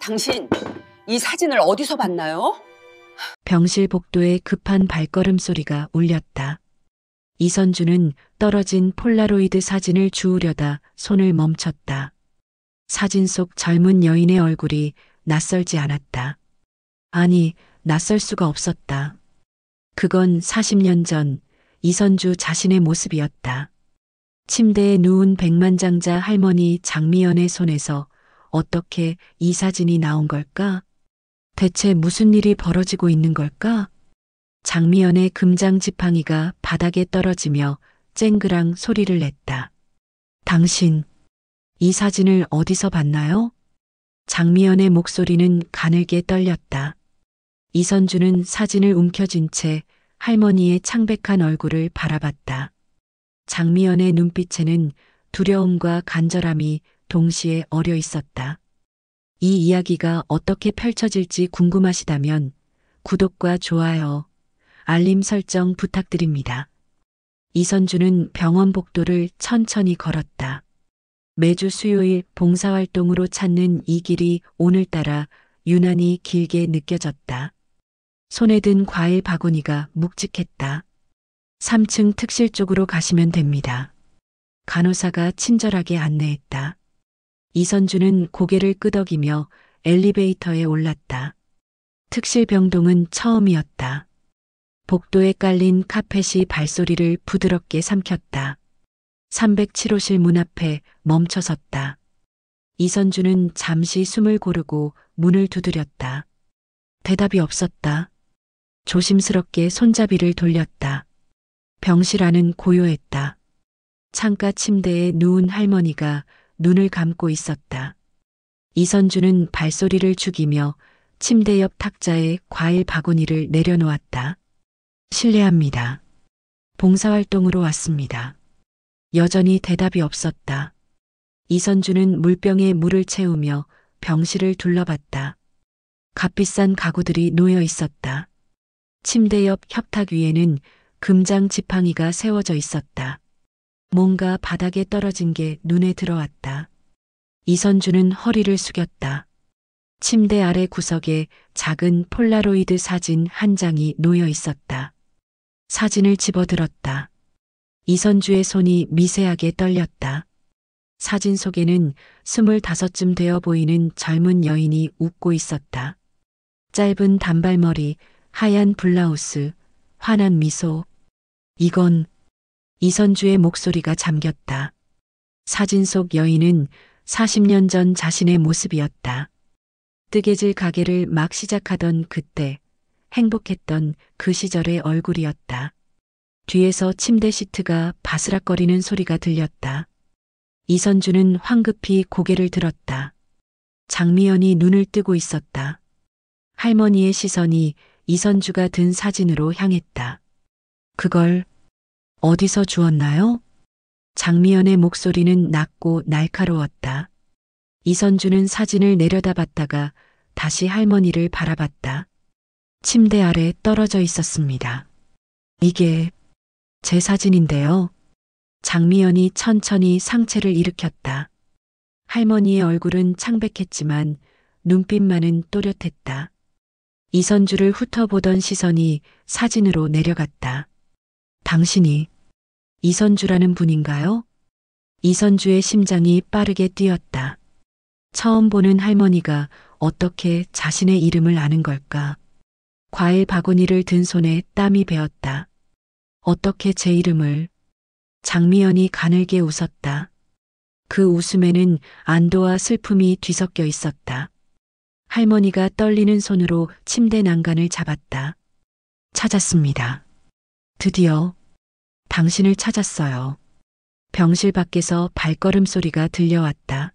당신 이 사진을 어디서 봤나요? 병실 복도에 급한 발걸음 소리가 울렸다. 이선주는 떨어진 폴라로이드 사진을 주우려다 손을 멈췄다. 사진 속 젊은 여인의 얼굴이 낯설지 않았다. 아니, 낯설 수가 없었다. 그건 40년 전 이선주 자신의 모습이었다. 침대에 누운 백만장자 할머니 장미연의 손에서 어떻게 이 사진이 나온 걸까? 대체 무슨 일이 벌어지고 있는 걸까? 장미연의 금장 지팡이가 바닥에 떨어지며 쨍그랑 소리를 냈다. 당신, 이 사진을 어디서 봤나요? 장미연의 목소리는 가늘게 떨렸다. 이선주는 사진을 움켜쥔 채 할머니의 창백한 얼굴을 바라봤다. 장미연의 눈빛에는 두려움과 간절함이 동시에 어려 있었다. 이 이야기가 어떻게 펼쳐질지 궁금하시다면 구독과 좋아요, 알림 설정 부탁드립니다. 이선주는 병원 복도를 천천히 걸었다. 매주 수요일 봉사활동으로 찾는 이 길이 오늘따라 유난히 길게 느껴졌다. 손에 든 과일 바구니가 묵직했다. 3층 특실 쪽으로 가시면 됩니다. 간호사가 친절하게 안내했다. 이선주는 고개를 끄덕이며 엘리베이터에 올랐다. 특실 병동은 처음이었다. 복도에 깔린 카펫이 발소리를 부드럽게 삼켰다. 307호실 문 앞에 멈춰섰다. 이선주는 잠시 숨을 고르고 문을 두드렸다. 대답이 없었다. 조심스럽게 손잡이를 돌렸다. 병실 안은 고요했다. 창가 침대에 누운 할머니가 눈을 감고 있었다. 이선주는 발소리를 죽이며 침대 옆 탁자에 과일 바구니를 내려놓았다. 실례합니다. 봉사활동으로 왔습니다. 여전히 대답이 없었다. 이선주는 물병에 물을 채우며 병실을 둘러봤다. 값비싼 가구들이 놓여 있었다. 침대 옆 협탁 위에는 금장 지팡이가 세워져 있었다. 뭔가 바닥에 떨어진 게 눈에 들어왔다. 이선주는 허리를 숙였다. 침대 아래 구석에 작은 폴라로이드 사진 한 장이 놓여 있었다. 사진을 집어들었다. 이선주의 손이 미세하게 떨렸다. 사진 속에는 25쯤 되어 보이는 젊은 여인이 웃고 있었다. 짧은 단발머리, 하얀 블라우스, 환한 미소. 이건 이선주의 목소리가 잠겼다. 사진 속 여인은 40년 전 자신의 모습이었다. 뜨개질 가게를 막 시작하던 그때 행복했던 그 시절의 얼굴이었다. 뒤에서 침대 시트가 바스락거리는 소리가 들렸다. 이선주는 황급히 고개를 들었다. 장미연이 눈을 뜨고 있었다. 할머니의 시선이 이선주가 든 사진으로 향했다. 그걸 어디서 주웠나요? 장미연의 목소리는 낮고 날카로웠다. 이선주는 사진을 내려다봤다가 다시 할머니를 바라봤다. 침대 아래 떨어져 있었습니다. 이게 제 사진인데요. 장미연이 천천히 상체를 일으켰다. 할머니의 얼굴은 창백했지만 눈빛만은 또렷했다. 이선주를 훑어보던 시선이 사진으로 내려갔다. 당신이 이선주라는 분인가요? 이선주의 심장이 빠르게 뛰었다. 처음 보는 할머니가 어떻게 자신의 이름을 아는 걸까? 과일 바구니를 든 손에 땀이 배었다. 어떻게 제 이름을? 장미연이 가늘게 웃었다. 그 웃음에는 안도와 슬픔이 뒤섞여 있었다. 할머니가 떨리는 손으로 침대 난간을 잡았다. 찾았습니다. 드디어 당신을 찾았어요. 병실 밖에서 발걸음 소리가 들려왔다.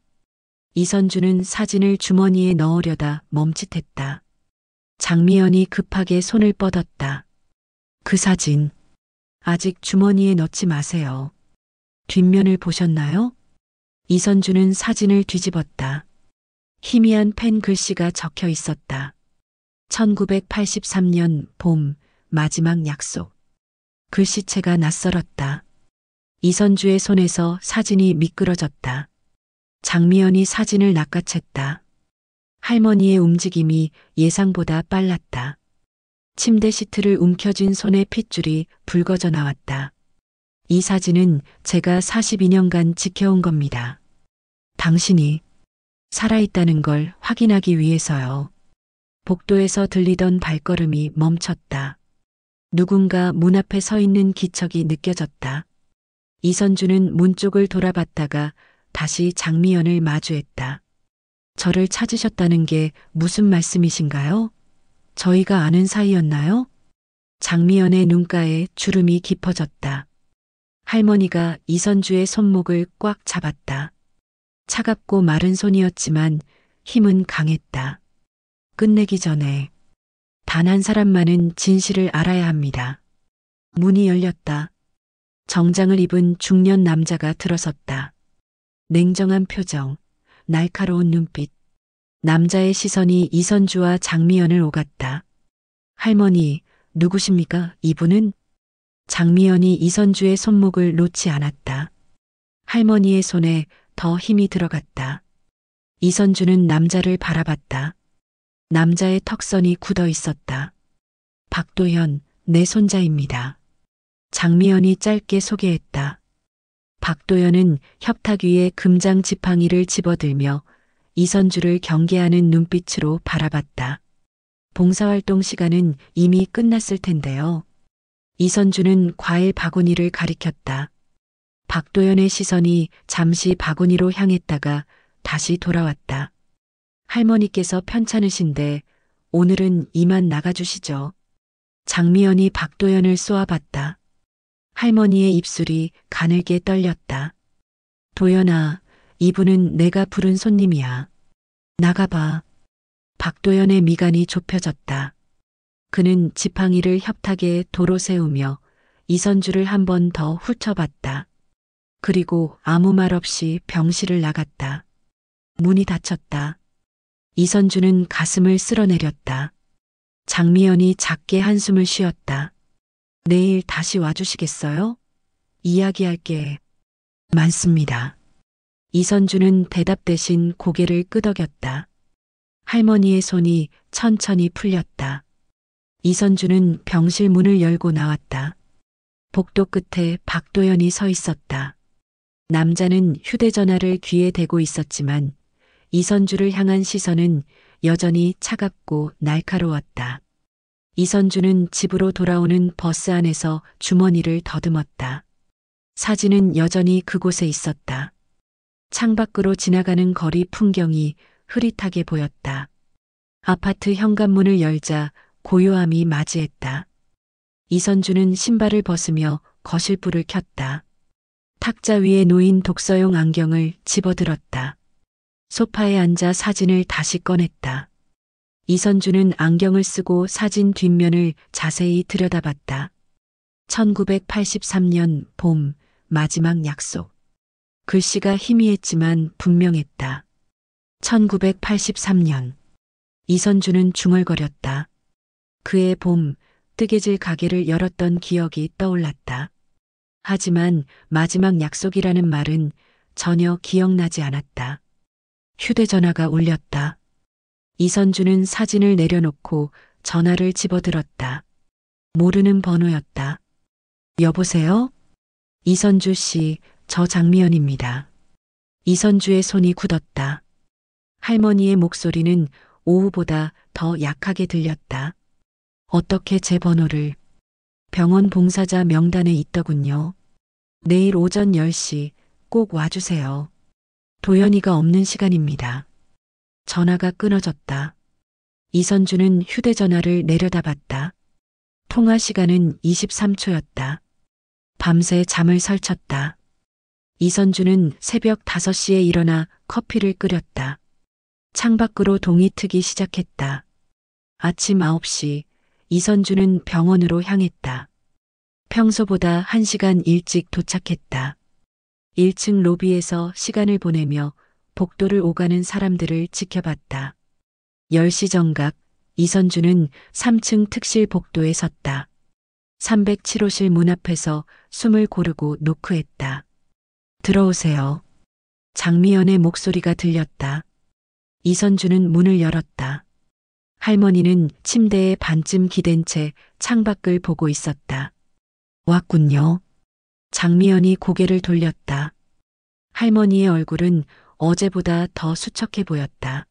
이선주는 사진을 주머니에 넣으려다 멈칫했다. 장미연이 급하게 손을 뻗었다. 그 사진 아직 주머니에 넣지 마세요. 뒷면을 보셨나요? 이선주는 사진을 뒤집었다. 희미한 펜 글씨가 적혀 있었다. 1983년 봄 마지막 약속. 글씨체가 낯설었다. 이선주의 손에서 사진이 미끄러졌다. 장미연이 사진을 낚아챘다. 할머니의 움직임이 예상보다 빨랐다. 침대 시트를 움켜쥔 손의 핏줄이 붉어져 나왔다. 이 사진은 제가 42년간 지켜온 겁니다. 당신이 살아있다는 걸 확인하기 위해서요. 복도에서 들리던 발걸음이 멈췄다. 누군가 문 앞에 서 있는 기척이 느껴졌다. 이선주는 문 쪽을 돌아봤다가 다시 장미연을 마주했다. 저를 찾으셨다는 게 무슨 말씀이신가요? 저희가 아는 사이였나요? 장미연의 눈가에 주름이 깊어졌다. 할머니가 이선주의 손목을 꽉 잡았다. 차갑고 마른 손이었지만 힘은 강했다. 끝내기 전에 단 한 사람만은 진실을 알아야 합니다. 문이 열렸다. 정장을 입은 중년 남자가 들어섰다. 냉정한 표정, 날카로운 눈빛. 남자의 시선이 이선주와 장미연을 오갔다. 할머니, 누구십니까? 이분은? 장미연이 이선주의 손목을 놓지 않았다. 할머니의 손에 더 힘이 들어갔다. 이선주는 남자를 바라봤다. 남자의 턱선이 굳어 있었다. 박도현, 내 손자입니다. 장미연이 짧게 소개했다. 박도현은 협탁 위에 금장 지팡이를 집어들며 이선주를 경계하는 눈빛으로 바라봤다. 봉사활동 시간은 이미 끝났을 텐데요. 이선주는 과일 바구니를 가리켰다. 박도현의 시선이 잠시 바구니로 향했다가 다시 돌아왔다. 할머니께서 편찮으신데 오늘은 이만 나가주시죠. 장미연이 박도현을 쏘아봤다. 할머니의 입술이 가늘게 떨렸다. 도연아, 이분은 내가 부른 손님이야. 나가봐. 박도연의 미간이 좁혀졌다. 그는 지팡이를 협탁에 도로 세우며 이선주를 한 번 더 훑어봤다. 그리고 아무 말 없이 병실을 나갔다. 문이 닫혔다. 이선주는 가슴을 쓸어내렸다. 장미연이 작게 한숨을 쉬었다. 내일 다시 와주시겠어요? 이야기할 게 많습니다. 이선주는 대답 대신 고개를 끄덕였다. 할머니의 손이 천천히 풀렸다. 이선주는 병실 문을 열고 나왔다. 복도 끝에 박도연이 서 있었다. 남자는 휴대전화를 귀에 대고 있었지만 이선주를 향한 시선은 여전히 차갑고 날카로웠다. 이선주는 집으로 돌아오는 버스 안에서 주머니를 더듬었다. 사진은 여전히 그곳에 있었다. 창밖으로 지나가는 거리 풍경이 흐릿하게 보였다. 아파트 현관문을 열자 고요함이 맞이했다. 이선주는 신발을 벗으며 거실불을 켰다. 탁자 위에 놓인 독서용 안경을 집어들었다. 소파에 앉아 사진을 다시 꺼냈다. 이선주는 안경을 쓰고 사진 뒷면을 자세히 들여다봤다. 1983년 봄, 마지막 약속. 글씨가 희미했지만 분명했다. 1983년. 이선주는 중얼거렸다. 그해 봄, 뜨개질 가게를 열었던 기억이 떠올랐다. 하지만 마지막 약속이라는 말은 전혀 기억나지 않았다. 휴대전화가 울렸다. 이선주는 사진을 내려놓고 전화를 집어들었다. 모르는 번호였다. 여보세요? 이선주 씨, 저 장미연입니다. 이선주의 손이 굳었다. 할머니의 목소리는 오후보다 더 약하게 들렸다. 어떻게 제 번호를? 병원 봉사자 명단에 있더군요. 내일 오전 10시 꼭 와주세요. 도연이가 없는 시간입니다. 전화가 끊어졌다. 이선주는 휴대전화를 내려다봤다. 통화 시간은 23초였다. 밤새 잠을 설쳤다. 이선주는 새벽 5시에 일어나 커피를 끓였다. 창밖으로 동이 트기 시작했다. 아침 9시 이선주는 병원으로 향했다. 평소보다 1시간 일찍 도착했다. 1층 로비에서 시간을 보내며 복도를 오가는 사람들을 지켜봤다. 10시 정각 이선주는 3층 특실 복도에 섰다. 307호실 문 앞에서 숨을 고르고 노크했다. 들어오세요. 장미연의 목소리가 들렸다. 이선주는 문을 열었다. 할머니는 침대에 반쯤 기댄 채 창밖을 보고 있었다. 왔군요. 장미연이 고개를 돌렸다. 할머니의 얼굴은 어제보다 더 수척해 보였다.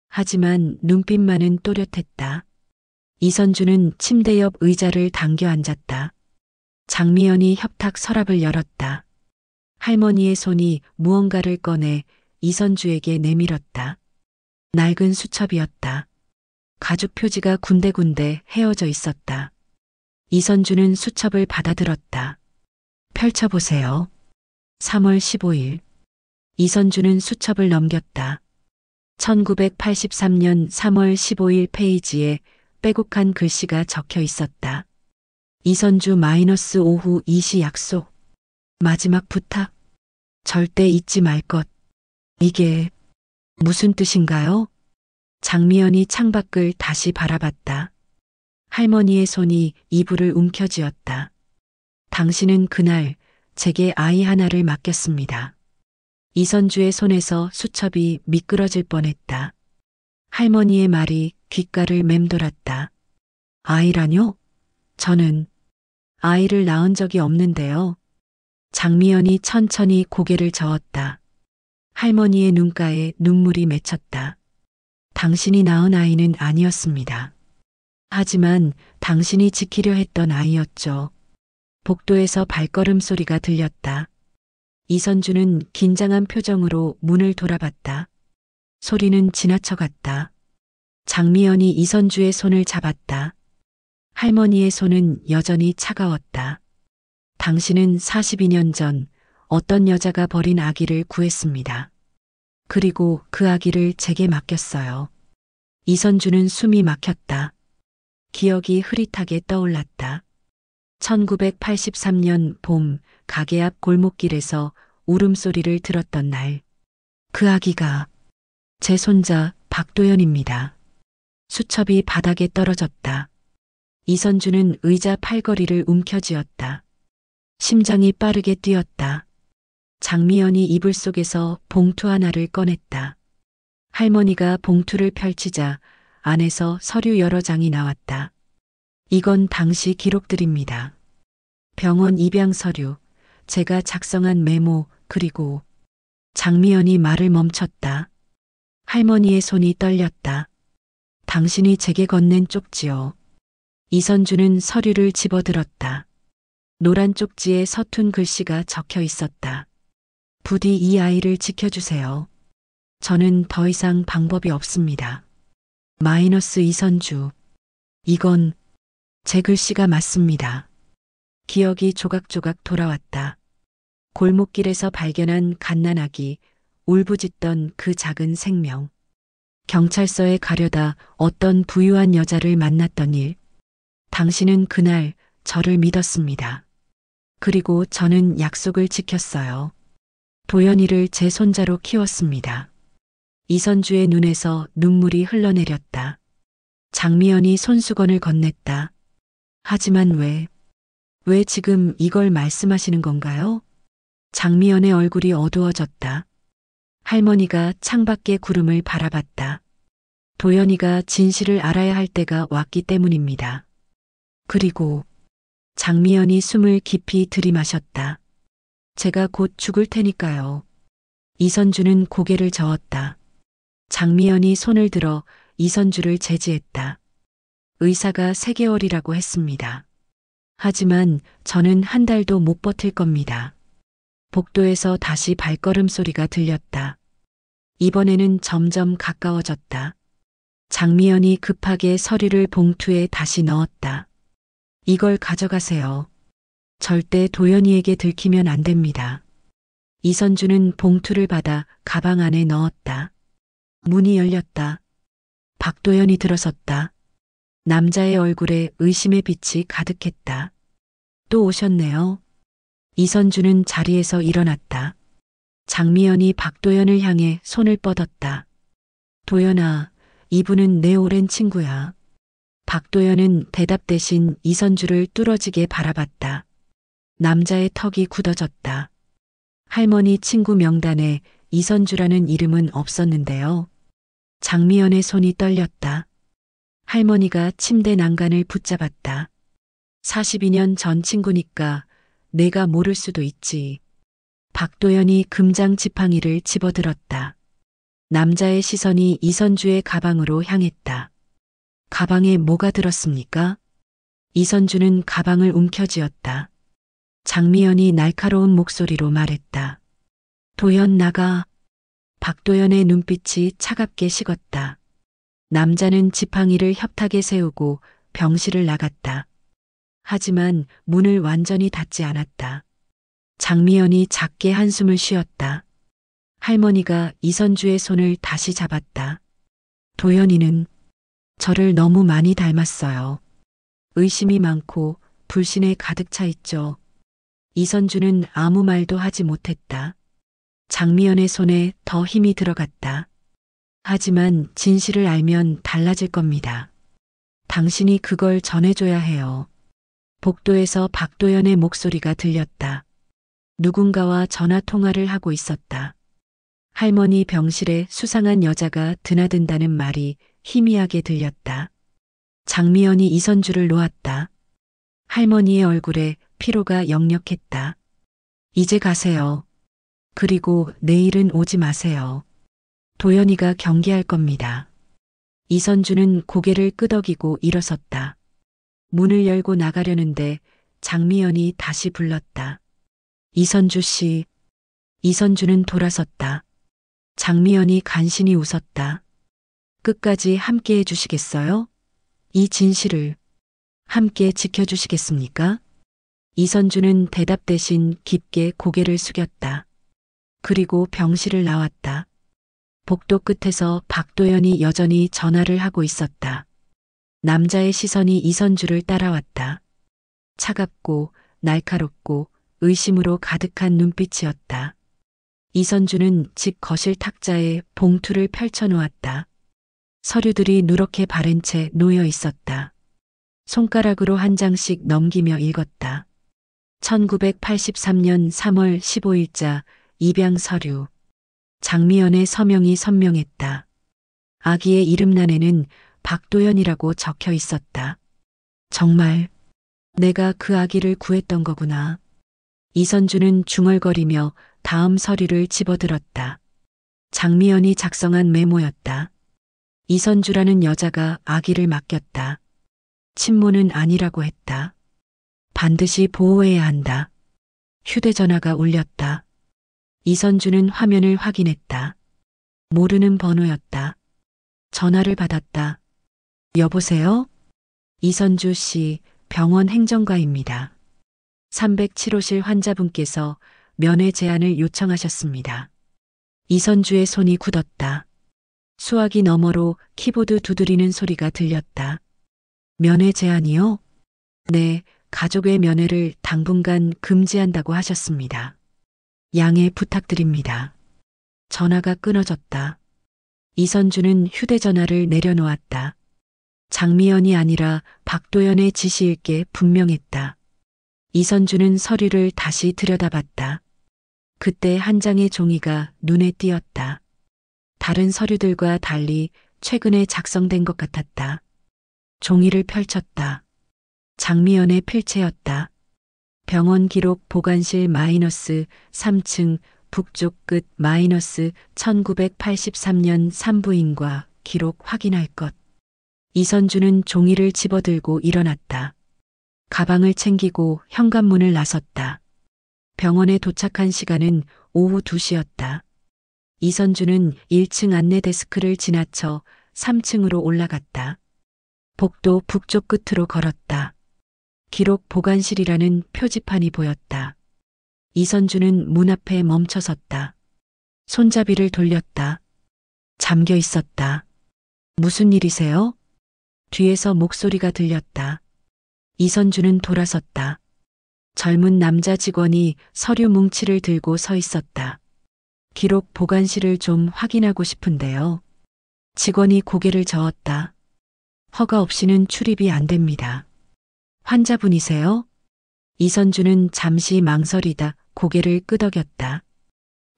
하지만 눈빛만은 또렷했다. 이선주는 침대 옆 의자를 당겨 앉았다. 장미연이 협탁 서랍을 열었다. 할머니의 손이 무언가를 꺼내 이선주에게 내밀었다. 낡은 수첩이었다. 가죽 표지가 군데군데 헤어져 있었다. 이선주는 수첩을 받아들었다. 펼쳐보세요. 3월 15일. 이선주는 수첩을 넘겼다. 1983년 3월 15일 페이지에 빼곡한 글씨가 적혀 있었다. 이선주 마이너스 오후 2시 약속. 마지막 부탁. 절대 잊지 말 것. 이게 무슨 뜻인가요? 장미연이 창밖을 다시 바라봤다. 할머니의 손이 이불을 움켜쥐었다. 당신은 그날 제게 아이 하나를 맡겼습니다. 이선주의 손에서 수첩이 미끄러질 뻔했다. 할머니의 말이 귓가를 맴돌았다. 아이라뇨? 저는 아이를 낳은 적이 없는데요. 장미연이 천천히 고개를 저었다. 할머니의 눈가에 눈물이 맺혔다. 당신이 낳은 아이는 아니었습니다. 하지만 당신이 지키려 했던 아이였죠. 복도에서 발걸음 소리가 들렸다. 이선주는 긴장한 표정으로 문을 돌아봤다. 소리는 지나쳐갔다. 장미연이 이선주의 손을 잡았다. 할머니의 손은 여전히 차가웠다. 당신은 42년 전 어떤 여자가 버린 아기를 구했습니다. 그리고 그 아기를 제게 맡겼어요. 이선주는 숨이 막혔다. 기억이 흐릿하게 떠올랐다. 1983년 봄 가게 앞 골목길에서 울음소리를 들었던 날. 그 아기가 제 손자 박도연입니다. 수첩이 바닥에 떨어졌다. 이선주는 의자 팔걸이를 움켜쥐었다. 심장이 빠르게 뛰었다. 장미연이 이불 속에서 봉투 하나를 꺼냈다. 할머니가 봉투를 펼치자 안에서 서류 여러 장이 나왔다. 이건 당시 기록들입니다. 병원 입양 서류, 제가 작성한 메모, 그리고 장미연이 말을 멈췄다. 할머니의 손이 떨렸다. 당신이 제게 건넨 쪽지요. 이선주는 서류를 집어들었다. 노란 쪽지에 서툰 글씨가 적혀 있었다. 부디 이 아이를 지켜주세요. 저는 더 이상 방법이 없습니다. 마이너스 이선주. 이건 제 글씨가 맞습니다. 기억이 조각조각 돌아왔다. 골목길에서 발견한 갓난아기, 울부짖던 그 작은 생명. 경찰서에 가려다 어떤 부유한 여자를 만났던 일. 당신은 그날 저를 믿었습니다. 그리고 저는 약속을 지켰어요. 도연이를 제 손자로 키웠습니다. 이선주의 눈에서 눈물이 흘러내렸다. 장미연이 손수건을 건넸다. 하지만 왜 지금 이걸 말씀하시는 건가요? 장미연의 얼굴이 어두워졌다. 할머니가 창밖의 구름을 바라봤다. 도연이가 진실을 알아야 할 때가 왔기 때문입니다. 그리고 장미연이 숨을 깊이 들이마셨다. 제가 곧 죽을 테니까요. 이선주는 고개를 저었다. 장미연이 손을 들어 이선주를 제지했다. 의사가 3개월이라고 했습니다. 하지만 저는 한 달도 못 버틸 겁니다. 복도에서 다시 발걸음 소리가 들렸다. 이번에는 점점 가까워졌다. 장미연이 급하게 서류를 봉투에 다시 넣었다. 이걸 가져가세요. 절대 도연이에게 들키면 안 됩니다. 이선주는 봉투를 받아 가방 안에 넣었다. 문이 열렸다. 박도연이 들어섰다. 남자의 얼굴에 의심의 빛이 가득했다. 또 오셨네요. 이선주는 자리에서 일어났다. 장미연이 박도연을 향해 손을 뻗었다. 도연아, 이분은 내 오랜 친구야. 박도연은 대답 대신 이선주를 뚫어지게 바라봤다. 남자의 턱이 굳어졌다. 할머니 친구 명단에 이선주라는 이름은 없었는데요. 장미연의 손이 떨렸다. 할머니가 침대 난간을 붙잡았다. 42년 전 친구니까 내가 모를 수도 있지. 박도연이 금장 지팡이를 집어들었다. 남자의 시선이 이선주의 가방으로 향했다. 가방에 뭐가 들었습니까? 이선주는 가방을 움켜쥐었다. 장미연이 날카로운 목소리로 말했다. 도연 나가. 박도연의 눈빛이 차갑게 식었다. 남자는 지팡이를 협탁에 세우고 병실을 나갔다. 하지만 문을 완전히 닫지 않았다. 장미연이 작게 한숨을 쉬었다. 할머니가 이선주의 손을 다시 잡았다. 도연이는 저를 너무 많이 닮았어요. 의심이 많고 불신에 가득 차 있죠. 이선주는 아무 말도 하지 못했다. 장미연의 손에 더 힘이 들어갔다. 하지만 진실을 알면 달라질 겁니다. 당신이 그걸 전해줘야 해요. 복도에서 박도연의 목소리가 들렸다. 누군가와 전화 통화를 하고 있었다. 할머니 병실에 수상한 여자가 드나든다는 말이 희미하게 들렸다. 장미연이 이선주를 놓았다. 할머니의 얼굴에 피로가 역력했다. 이제 가세요. 그리고 내일은 오지 마세요. 도연이가 경계할 겁니다. 이선주는 고개를 끄덕이고 일어섰다. 문을 열고 나가려는데 장미연이 다시 불렀다. 이선주 씨. 이선주는 돌아섰다. 장미연이 간신히 웃었다. 끝까지 함께 해주시겠어요? 이 진실을 함께 지켜주시겠습니까? 이선주는 대답 대신 깊게 고개를 숙였다. 그리고 병실을 나왔다. 복도 끝에서 박도연이 여전히 전화를 하고 있었다. 남자의 시선이 이선주를 따라왔다. 차갑고 날카롭고 의심으로 가득한 눈빛이었다. 이선주는 집 거실 탁자에 봉투를 펼쳐놓았다. 서류들이 누렇게 바른 채 놓여 있었다. 손가락으로 한 장씩 넘기며 읽었다. 1983년 3월 15일자 입양 서류. 장미연의 서명이 선명했다. 아기의 이름란에는 박도연이라고 적혀 있었다. 정말 내가 그 아기를 구했던 거구나. 이선주는 중얼거리며 다음 서류를 집어들었다. 장미연이 작성한 메모였다. 이선주라는 여자가 아기를 맡겼다. 친모는 아니라고 했다. 반드시 보호해야 한다. 휴대전화가 울렸다. 이선주는 화면을 확인했다. 모르는 번호였다. 전화를 받았다. 여보세요? 이선주 씨, 병원 행정과입니다. 307호실 환자분께서 면회 제안을 요청하셨습니다. 이선주의 손이 굳었다. 수화기 너머로 키보드 두드리는 소리가 들렸다. 면회 제안이요? 네, 가족의 면회를 당분간 금지한다고 하셨습니다. 양해 부탁드립니다. 전화가 끊어졌다. 이선주는 휴대전화를 내려놓았다. 장미연이 아니라 박도연의 지시일 게 분명했다. 이선주는 서류를 다시 들여다봤다. 그때 한 장의 종이가 눈에 띄었다. 다른 서류들과 달리 최근에 작성된 것 같았다. 종이를 펼쳤다. 장미연의 필체였다. 병원 기록 보관실 마이너스 3층 북쪽 끝 마이너스 1983년 산부인과 기록 확인할 것. 이선주는 종이를 집어들고 일어났다. 가방을 챙기고 현관문을 나섰다. 병원에 도착한 시간은 오후 2시였다. 이선주는 1층 안내 데스크를 지나쳐 3층으로 올라갔다. 복도 북쪽 끝으로 걸었다. 기록 보관실이라는 표지판이 보였다. 이선주는 문 앞에 멈춰섰다. 손잡이를 돌렸다. 잠겨 있었다. 무슨 일이세요? 뒤에서 목소리가 들렸다. 이선주는 돌아섰다. 젊은 남자 직원이 서류 뭉치를 들고 서 있었다. 기록 보관실을 좀 확인하고 싶은데요. 직원이 고개를 저었다. 허가 없이는 출입이 안 됩니다. 환자분이세요? 이선주는 잠시 망설이다 고개를 끄덕였다.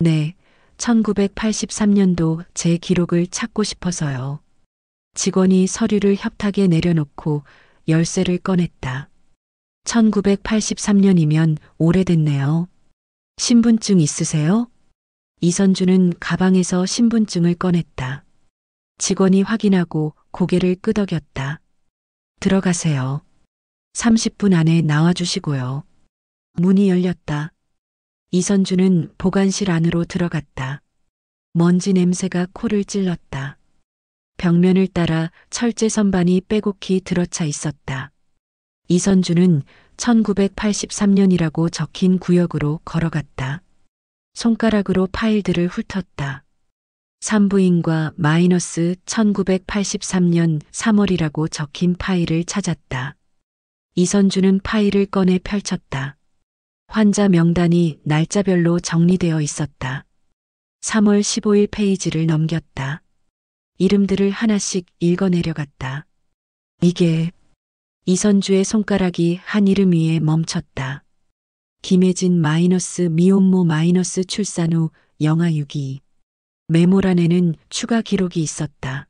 네, 1983년도 제 기록을 찾고 싶어서요. 직원이 서류를 협탁에 내려놓고 열쇠를 꺼냈다. 1983년이면 오래됐네요. 신분증 있으세요? 이선주는 가방에서 신분증을 꺼냈다. 직원이 확인하고 고개를 끄덕였다. 들어가세요. 30분 안에 나와주시고요. 문이 열렸다. 이선주는 보관실 안으로 들어갔다. 먼지 냄새가 코를 찔렀다. 벽면을 따라 철제 선반이 빼곡히 들어차 있었다. 이선주는 1983년이라고 적힌 구역으로 걸어갔다. 손가락으로 파일들을 훑었다. 산부인과 마이너스 1983년 3월이라고 적힌 파일을 찾았다. 이선주는 파일을 꺼내 펼쳤다. 환자 명단이 날짜별로 정리되어 있었다. 3월 15일 페이지를 넘겼다. 이름들을 하나씩 읽어내려갔다. 이게 이선주의 손가락이 한 이름 위에 멈췄다. 김혜진 마이너스 미혼모 마이너스 출산 후 영아 6기. 메모란에는 추가 기록이 있었다.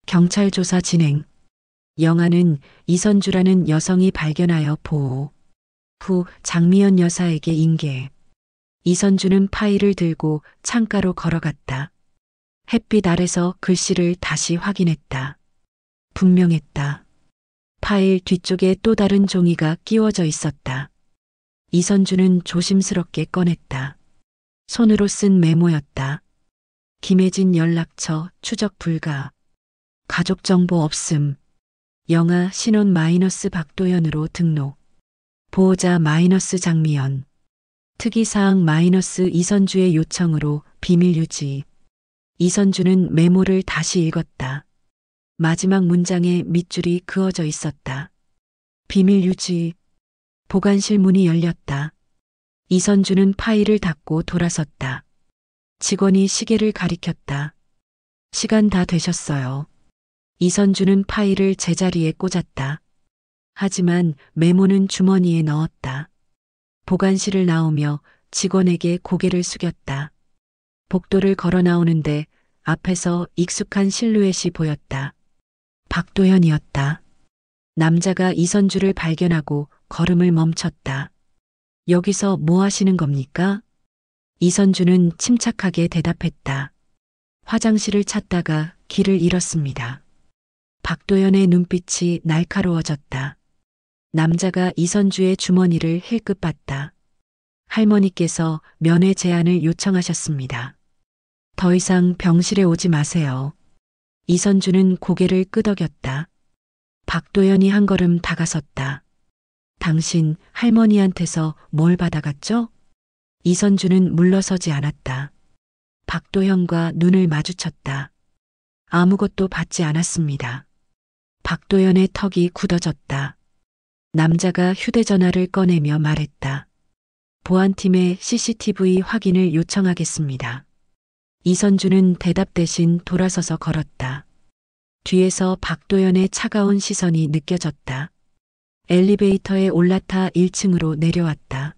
경찰 조사 진행. 영아는 이선주라는 여성이 발견하여 보호. 후 장미연 여사에게 인계. 이선주는 파일을 들고 창가로 걸어갔다. 햇빛 아래서 글씨를 다시 확인했다. 분명했다. 파일 뒤쪽에 또 다른 종이가 끼워져 있었다. 이선주는 조심스럽게 꺼냈다. 손으로 쓴 메모였다. 김혜진 연락처 추적 불가. 가족 정보 없음. 영아 신혼 마이너스 박도연으로 등록. 보호자 마이너스 장미연. 특이사항 마이너스 이선주의 요청으로 비밀 유지. 이선주는 메모를 다시 읽었다. 마지막 문장에 밑줄이 그어져 있었다. 비밀 유지. 보관실 문이 열렸다. 이선주는 파일을 닫고 돌아섰다. 직원이 시계를 가리켰다. 시간 다 되셨어요. 이선주는 파일을 제자리에 꽂았다. 하지만 메모는 주머니에 넣었다. 보관실을 나오며 직원에게 고개를 숙였다. 복도를 걸어 나오는데 앞에서 익숙한 실루엣이 보였다. 박도현이었다. 남자가 이선주를 발견하고 걸음을 멈췄다. 여기서 뭐 하시는 겁니까? 이선주는 침착하게 대답했다. 화장실을 찾다가 길을 잃었습니다. 박도연의 눈빛이 날카로워졌다. 남자가 이선주의 주머니를 힐끗 봤다. 할머니께서 면회 제안을 요청하셨습니다. 더 이상 병실에 오지 마세요. 이선주는 고개를 끄덕였다. 박도연이 한 걸음 다가섰다. 당신 할머니한테서 뭘 받아갔죠? 이선주는 물러서지 않았다. 박도연과 눈을 마주쳤다. 아무것도 받지 않았습니다. 박도연의 턱이 굳어졌다. 남자가 휴대전화를 꺼내며 말했다. 보안팀의 CCTV 확인을 요청하겠습니다. 이선주는 대답 대신 돌아서서 걸었다. 뒤에서 박도연의 차가운 시선이 느껴졌다. 엘리베이터에 올라타 1층으로 내려왔다.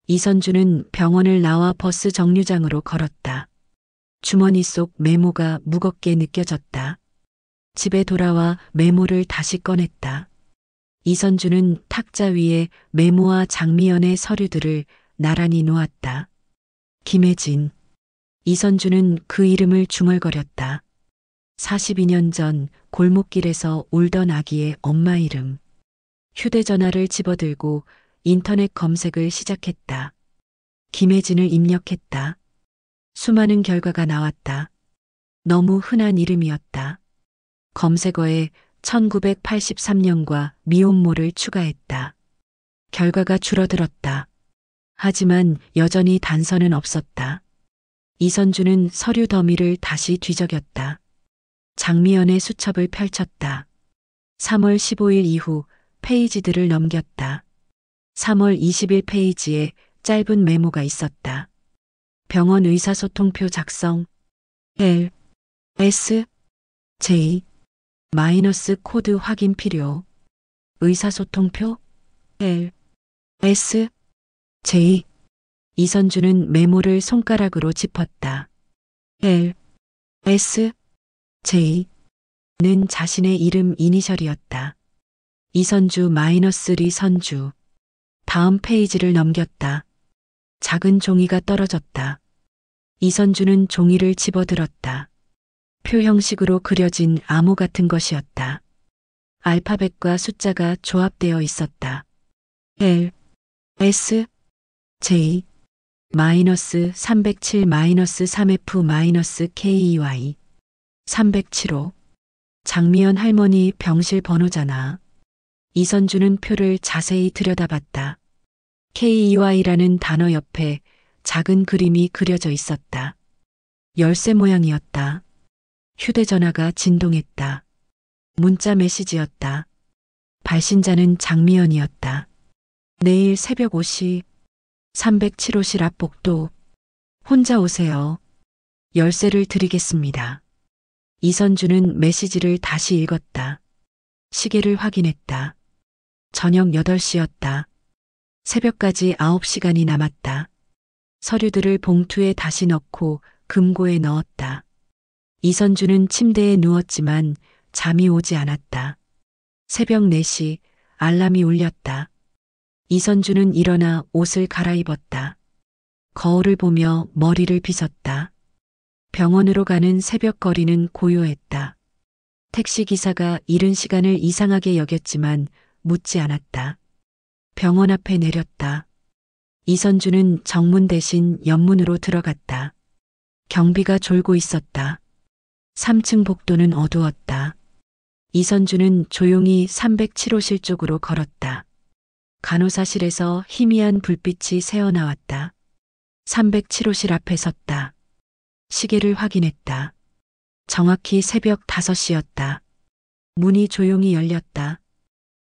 이선주는 병원을 나와 버스 정류장으로 걸었다. 주머니 속 메모가 무겁게 느껴졌다. 집에 돌아와 메모를 다시 꺼냈다. 이선주는 탁자 위에 메모와 장미연의 서류들을 나란히 놓았다. 김혜진. 이선주는 그 이름을 중얼거렸다. 42년 전 골목길에서 울던 아기의 엄마 이름. 휴대전화를 집어들고 인터넷 검색을 시작했다. 김혜진을 입력했다. 수많은 결과가 나왔다. 너무 흔한 이름이었다. 검색어에 1983년과 미혼모를 추가했다. 결과가 줄어들었다. 하지만 여전히 단서는 없었다. 이선주는 서류 더미를 다시 뒤적였다. 장미연의 수첩을 펼쳤다. 3월 15일 이후 페이지들을 넘겼다. 3월 20일 페이지에 짧은 메모가 있었다. 병원 의사소통표 작성. L, S, J, 마이너스 코드 확인 필요. 의사소통표? L, S, J. 이선주는 메모를 손가락으로 짚었다. L, S, J는 자신의 이름 이니셜이었다. 이선주 -리 선주. 다음 페이지를 넘겼다. 작은 종이가 떨어졌다. 이선주는 종이를 집어들었다. 표 형식으로 그려진 암호 같은 것이었다. 알파벳과 숫자가 조합되어 있었다. L, S, J, -307 -3F KEY 307호. 장미연 할머니 병실 번호잖아. 이선주는 표를 자세히 들여다봤다. KEY라는 단어 옆에 작은 그림이 그려져 있었다. 열쇠 모양이었다. 휴대전화가 진동했다. 문자 메시지였다. 발신자는 장미연이었다. 내일 새벽 5시 307호실 앞 복도. 혼자 오세요. 열쇠를 드리겠습니다. 이선주는 메시지를 다시 읽었다. 시계를 확인했다. 저녁 8시였다. 새벽까지 9시간이 남았다. 서류들을 봉투에 다시 넣고 금고에 넣었다. 이선주는 침대에 누웠지만 잠이 오지 않았다. 새벽 4시 알람이 울렸다. 이선주는 일어나 옷을 갈아입었다. 거울을 보며 머리를 빗었다. 병원으로 가는 새벽 거리는 고요했다. 택시기사가 이른 시간을 이상하게 여겼지만 묻지 않았다. 병원 앞에 내렸다. 이선주는 정문 대신 옆문으로 들어갔다. 경비가 졸고 있었다. 3층 복도는 어두웠다. 이선주는 조용히 307호실 쪽으로 걸었다. 간호사실에서 희미한 불빛이 새어나왔다. 307호실 앞에 섰다. 시계를 확인했다. 정확히 새벽 5시였다. 문이 조용히 열렸다.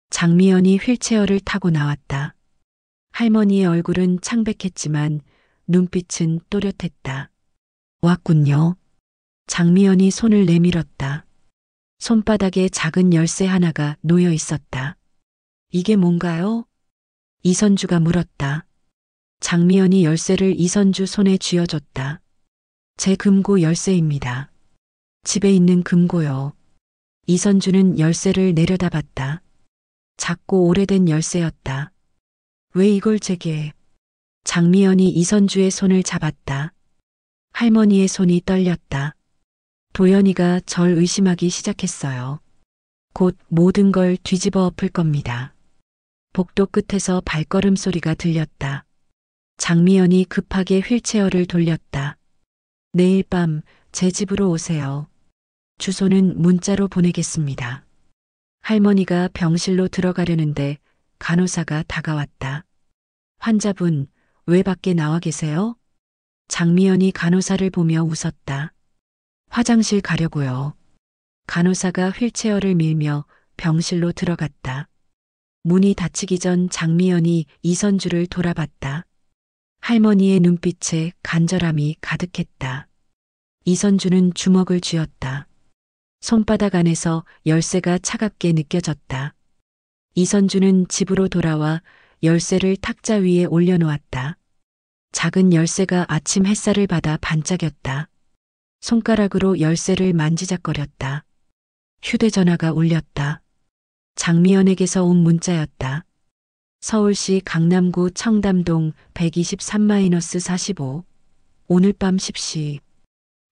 장미연이 휠체어를 타고 나왔다. 할머니의 얼굴은 창백했지만 눈빛은 또렷했다. 왔군요. 장미연이 손을 내밀었다. 손바닥에 작은 열쇠 하나가 놓여 있었다. 이게 뭔가요? 이선주가 물었다. 장미연이 열쇠를 이선주 손에 쥐어줬다. 제 금고 열쇠입니다. 집에 있는 금고요. 이선주는 열쇠를 내려다봤다. 작고 오래된 열쇠였다. 왜 이걸 제게? 장미연이 이선주의 손을 잡았다. 할머니의 손이 떨렸다. 도연이가 절 의심하기 시작했어요. 곧 모든 걸 뒤집어 엎을 겁니다. 복도 끝에서 발걸음 소리가 들렸다. 장미연이 급하게 휠체어를 돌렸다. 내일 밤 제 집으로 오세요. 주소는 문자로 보내겠습니다. 할머니가 병실로 들어가려는데 간호사가 다가왔다. 환자분, 왜 밖에 나와 계세요? 장미연이 간호사를 보며 웃었다. 화장실 가려고요. 간호사가 휠체어를 밀며 병실로 들어갔다. 문이 닫히기 전 장미연이 이선주를 돌아봤다. 할머니의 눈빛에 간절함이 가득했다. 이선주는 주먹을 쥐었다. 손바닥 안에서 열쇠가 차갑게 느껴졌다. 이선주는 집으로 돌아와 열쇠를 탁자 위에 올려놓았다. 작은 열쇠가 아침 햇살을 받아 반짝였다. 손가락으로 열쇠를 만지작거렸다. 휴대전화가 울렸다. 장미연에게서 온 문자였다. 서울시 강남구 청담동 123-45. 오늘 밤 10시.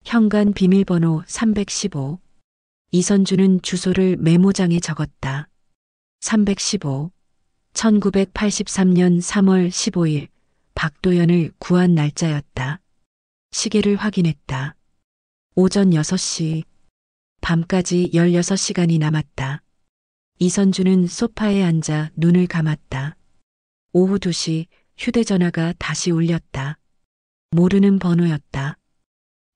현관 비밀번호 315. 이선주는 주소를 메모장에 적었다. 315. 1983년 3월 15일 박도연을 구한 날짜였다. 시계를 확인했다. 오전 6시. 밤까지 16시간이 남았다. 이선주는 소파에 앉아 눈을 감았다. 오후 2시 휴대전화가 다시 울렸다. 모르는 번호였다.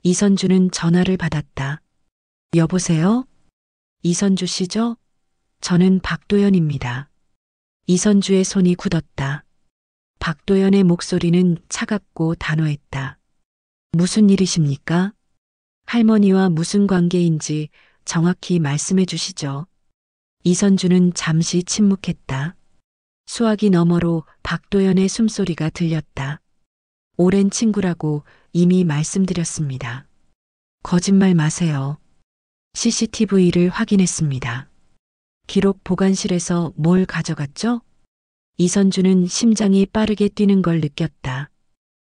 이선주는 전화를 받았다. 여보세요? 이선주 씨죠? 저는 박도연입니다. 이선주의 손이 굳었다. 박도연의 목소리는 차갑고 단호했다. 무슨 일이십니까? 할머니와 무슨 관계인지 정확히 말씀해 주시죠. 이선주는 잠시 침묵했다. 수화기 너머로 박도연의 숨소리가 들렸다. 오랜 친구라고 이미 말씀드렸습니다. 거짓말 마세요. CCTV를 확인했습니다. 기록 보관실에서 뭘 가져갔죠? 이선주는 심장이 빠르게 뛰는 걸 느꼈다.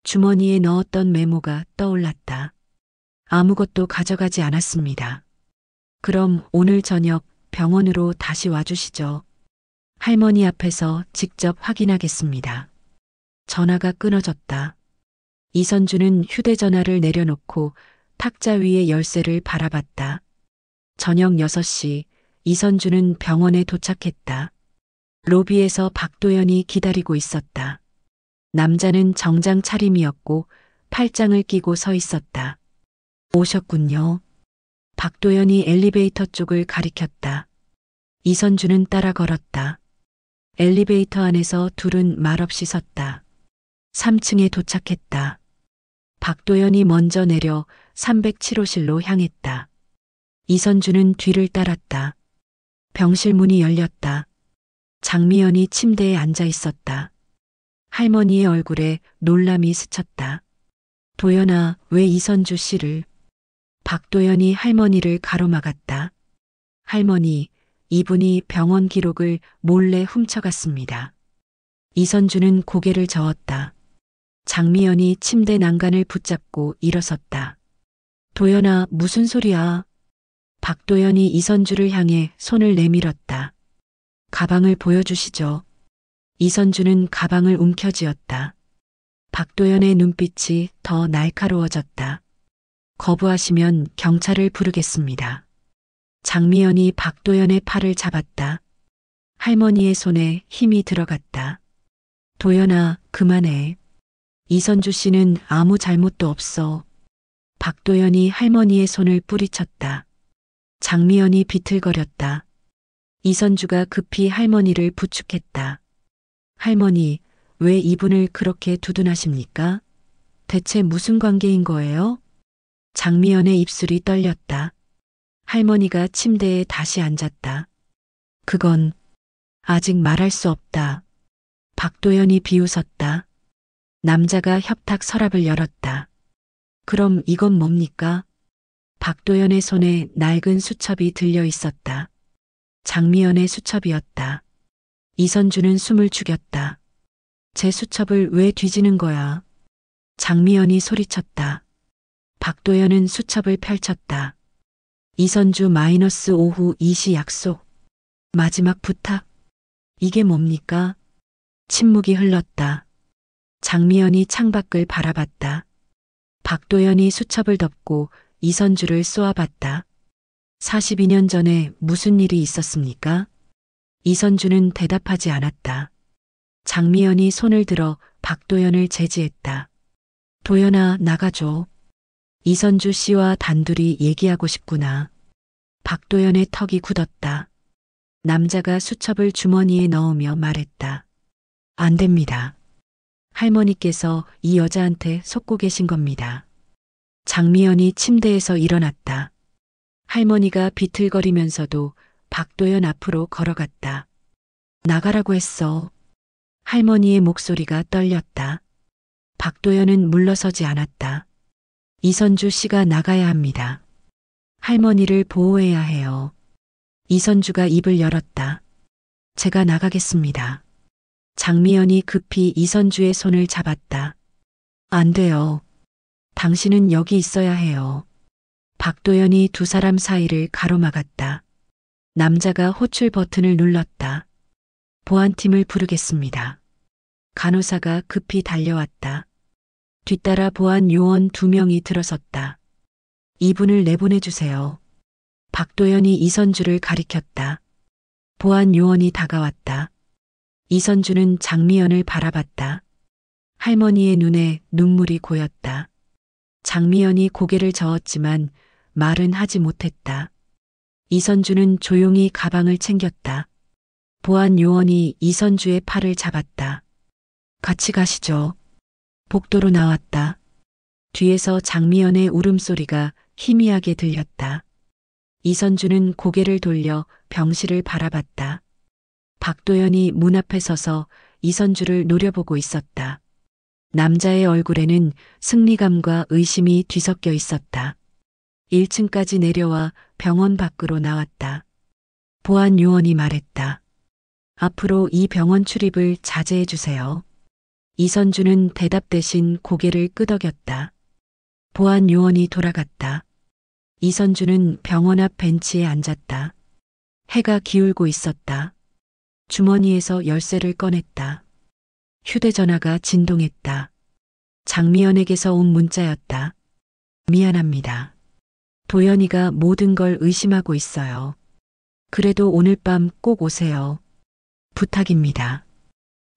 주머니에 넣었던 메모가 떠올랐다. 아무것도 가져가지 않았습니다. 그럼 오늘 저녁 병원으로 다시 와주시죠. 할머니 앞에서 직접 확인하겠습니다. 전화가 끊어졌다. 이선주는 휴대전화를 내려놓고 탁자 위의 열쇠를 바라봤다. 저녁 6시 이선주는 병원에 도착했다. 로비에서 박도연이 기다리고 있었다. 남자는 정장 차림이었고 팔짱을 끼고 서 있었다. 오셨군요. 박도연이 엘리베이터 쪽을 가리켰다. 이선주는 따라 걸었다. 엘리베이터 안에서 둘은 말없이 섰다. 3층에 도착했다. 박도연이 먼저 내려 307호실로 향했다. 이선주는 뒤를 따랐다. 병실 문이 열렸다. 장미연이 침대에 앉아 있었다. 할머니의 얼굴에 놀람이 스쳤다. 도연아, 왜 이선주 씨를? 박도연이 할머니를 가로막았다. 할머니, 이분이 병원 기록을 몰래 훔쳐갔습니다. 이선주는 고개를 저었다. 장미연이 침대 난간을 붙잡고 일어섰다. 도연아, 무슨 소리야? 박도연이 이선주를 향해 손을 내밀었다. 가방을 보여주시죠. 이선주는 가방을 움켜쥐었다. 박도연의 눈빛이 더 날카로워졌다. 거부하시면 경찰을 부르겠습니다. 장미연이 박도연의 팔을 잡았다. 할머니의 손에 힘이 들어갔다. 도연아, 그만해. 이선주 씨는 아무 잘못도 없어. 박도연이 할머니의 손을 뿌리쳤다. 장미연이 비틀거렸다. 이선주가 급히 할머니를 부축했다. 할머니, 왜 이분을 그렇게 두둔하십니까? 대체 무슨 관계인 거예요? 장미연의 입술이 떨렸다. 할머니가 침대에 다시 앉았다. 그건 아직 말할 수 없다. 박도연이 비웃었다. 남자가 협탁 서랍을 열었다. 그럼 이건 뭡니까? 박도연의 손에 낡은 수첩이 들려 있었다. 장미연의 수첩이었다. 이선주는 숨을 죽였다. 제 수첩을 왜 뒤지는 거야? 장미연이 소리쳤다. 박도연은 수첩을 펼쳤다. 이선주 마이너스 오후 2시 약속. 마지막 부탁. 이게 뭡니까? 침묵이 흘렀다. 장미연이 창밖을 바라봤다. 박도연이 수첩을 덮고 이선주를 쏘아봤다. 42년 전에 무슨 일이 있었습니까? 이선주는 대답하지 않았다. 장미연이 손을 들어 박도연을 제지했다. 도연아, 나가줘. 이선주 씨와 단둘이 얘기하고 싶구나. 박도연의 턱이 굳었다. 남자가 수첩을 주머니에 넣으며 말했다. 안 됩니다. 할머니께서 이 여자한테 속고 계신 겁니다. 장미연이 침대에서 일어났다. 할머니가 비틀거리면서도 박도연 앞으로 걸어갔다. 나가라고 했어. 할머니의 목소리가 떨렸다. 박도연은 물러서지 않았다. 이선주 씨가 나가야 합니다. 할머니를 보호해야 해요. 이선주가 입을 열었다. 제가 나가겠습니다. 장미연이 급히 이선주의 손을 잡았다. 안 돼요. 당신은 여기 있어야 해요. 박도연이 두 사람 사이를 가로막았다. 남자가 호출 버튼을 눌렀다. 보안팀을 부르겠습니다. 간호사가 급히 달려왔다. 뒤따라 보안 요원 2명이 들어섰다. 이분을 내보내주세요. 박도연이 이선주를 가리켰다. 보안 요원이 다가왔다. 이선주는 장미연을 바라봤다. 할머니의 눈에 눈물이 고였다. 장미연이 고개를 저었지만 말은 하지 못했다. 이선주는 조용히 가방을 챙겼다. 보안 요원이 이선주의 팔을 잡았다. 같이 가시죠. 복도로 나왔다. 뒤에서 장미연의 울음소리가 희미하게 들렸다. 이선주는 고개를 돌려 병실을 바라봤다. 박도연이 문 앞에 서서 이선주를 노려보고 있었다. 남자의 얼굴에는 승리감과 의심이 뒤섞여 있었다. 1층까지 내려와 병원 밖으로 나왔다. 보안 요원이 말했다. 앞으로 이 병원 출입을 자제해 주세요. 이선주는 대답 대신 고개를 끄덕였다. 보안 요원이 돌아갔다. 이선주는 병원 앞 벤치에 앉았다. 해가 기울고 있었다. 주머니에서 열쇠를 꺼냈다. 휴대전화가 진동했다. 장미연에게서 온 문자였다. 미안합니다. 도연이가 모든 걸 의심하고 있어요. 그래도 오늘 밤 꼭 오세요. 부탁입니다.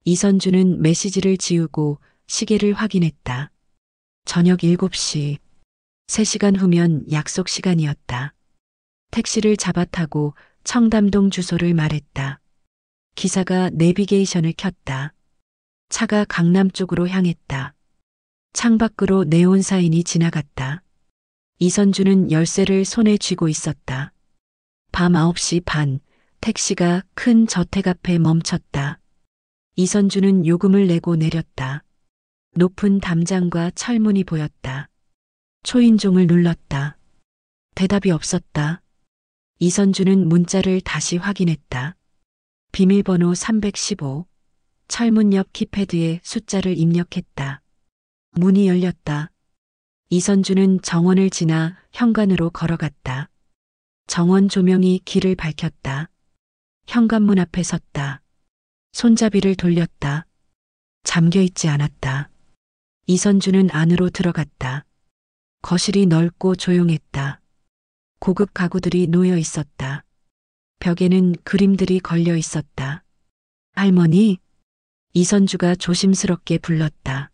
이선주는 메시지를 지우고 시계를 확인했다. 저녁 7시. 3시간 후면 약속 시간이었다. 택시를 잡아 타고 청담동 주소를 말했다. 기사가 내비게이션을 켰다. 차가 강남 쪽으로 향했다. 창밖으로 네온 사인이 지나갔다. 이선주는 열쇠를 손에 쥐고 있었다. 밤 9시 반, 택시가 큰 저택 앞에 멈췄다. 이선주는 요금을 내고 내렸다. 높은 담장과 철문이 보였다. 초인종을 눌렀다. 대답이 없었다. 이선주는 문자를 다시 확인했다. 비밀번호 315. 철문 옆 키패드에 숫자를 입력했다. 문이 열렸다. 이선주는 정원을 지나 현관으로 걸어갔다. 정원 조명이 길을 밝혔다. 현관문 앞에 섰다. 손잡이를 돌렸다. 잠겨 있지 않았다. 이선주는 안으로 들어갔다. 거실이 넓고 조용했다. 고급 가구들이 놓여 있었다. 벽에는 그림들이 걸려 있었다. 할머니? 이선주가 조심스럽게 불렀다.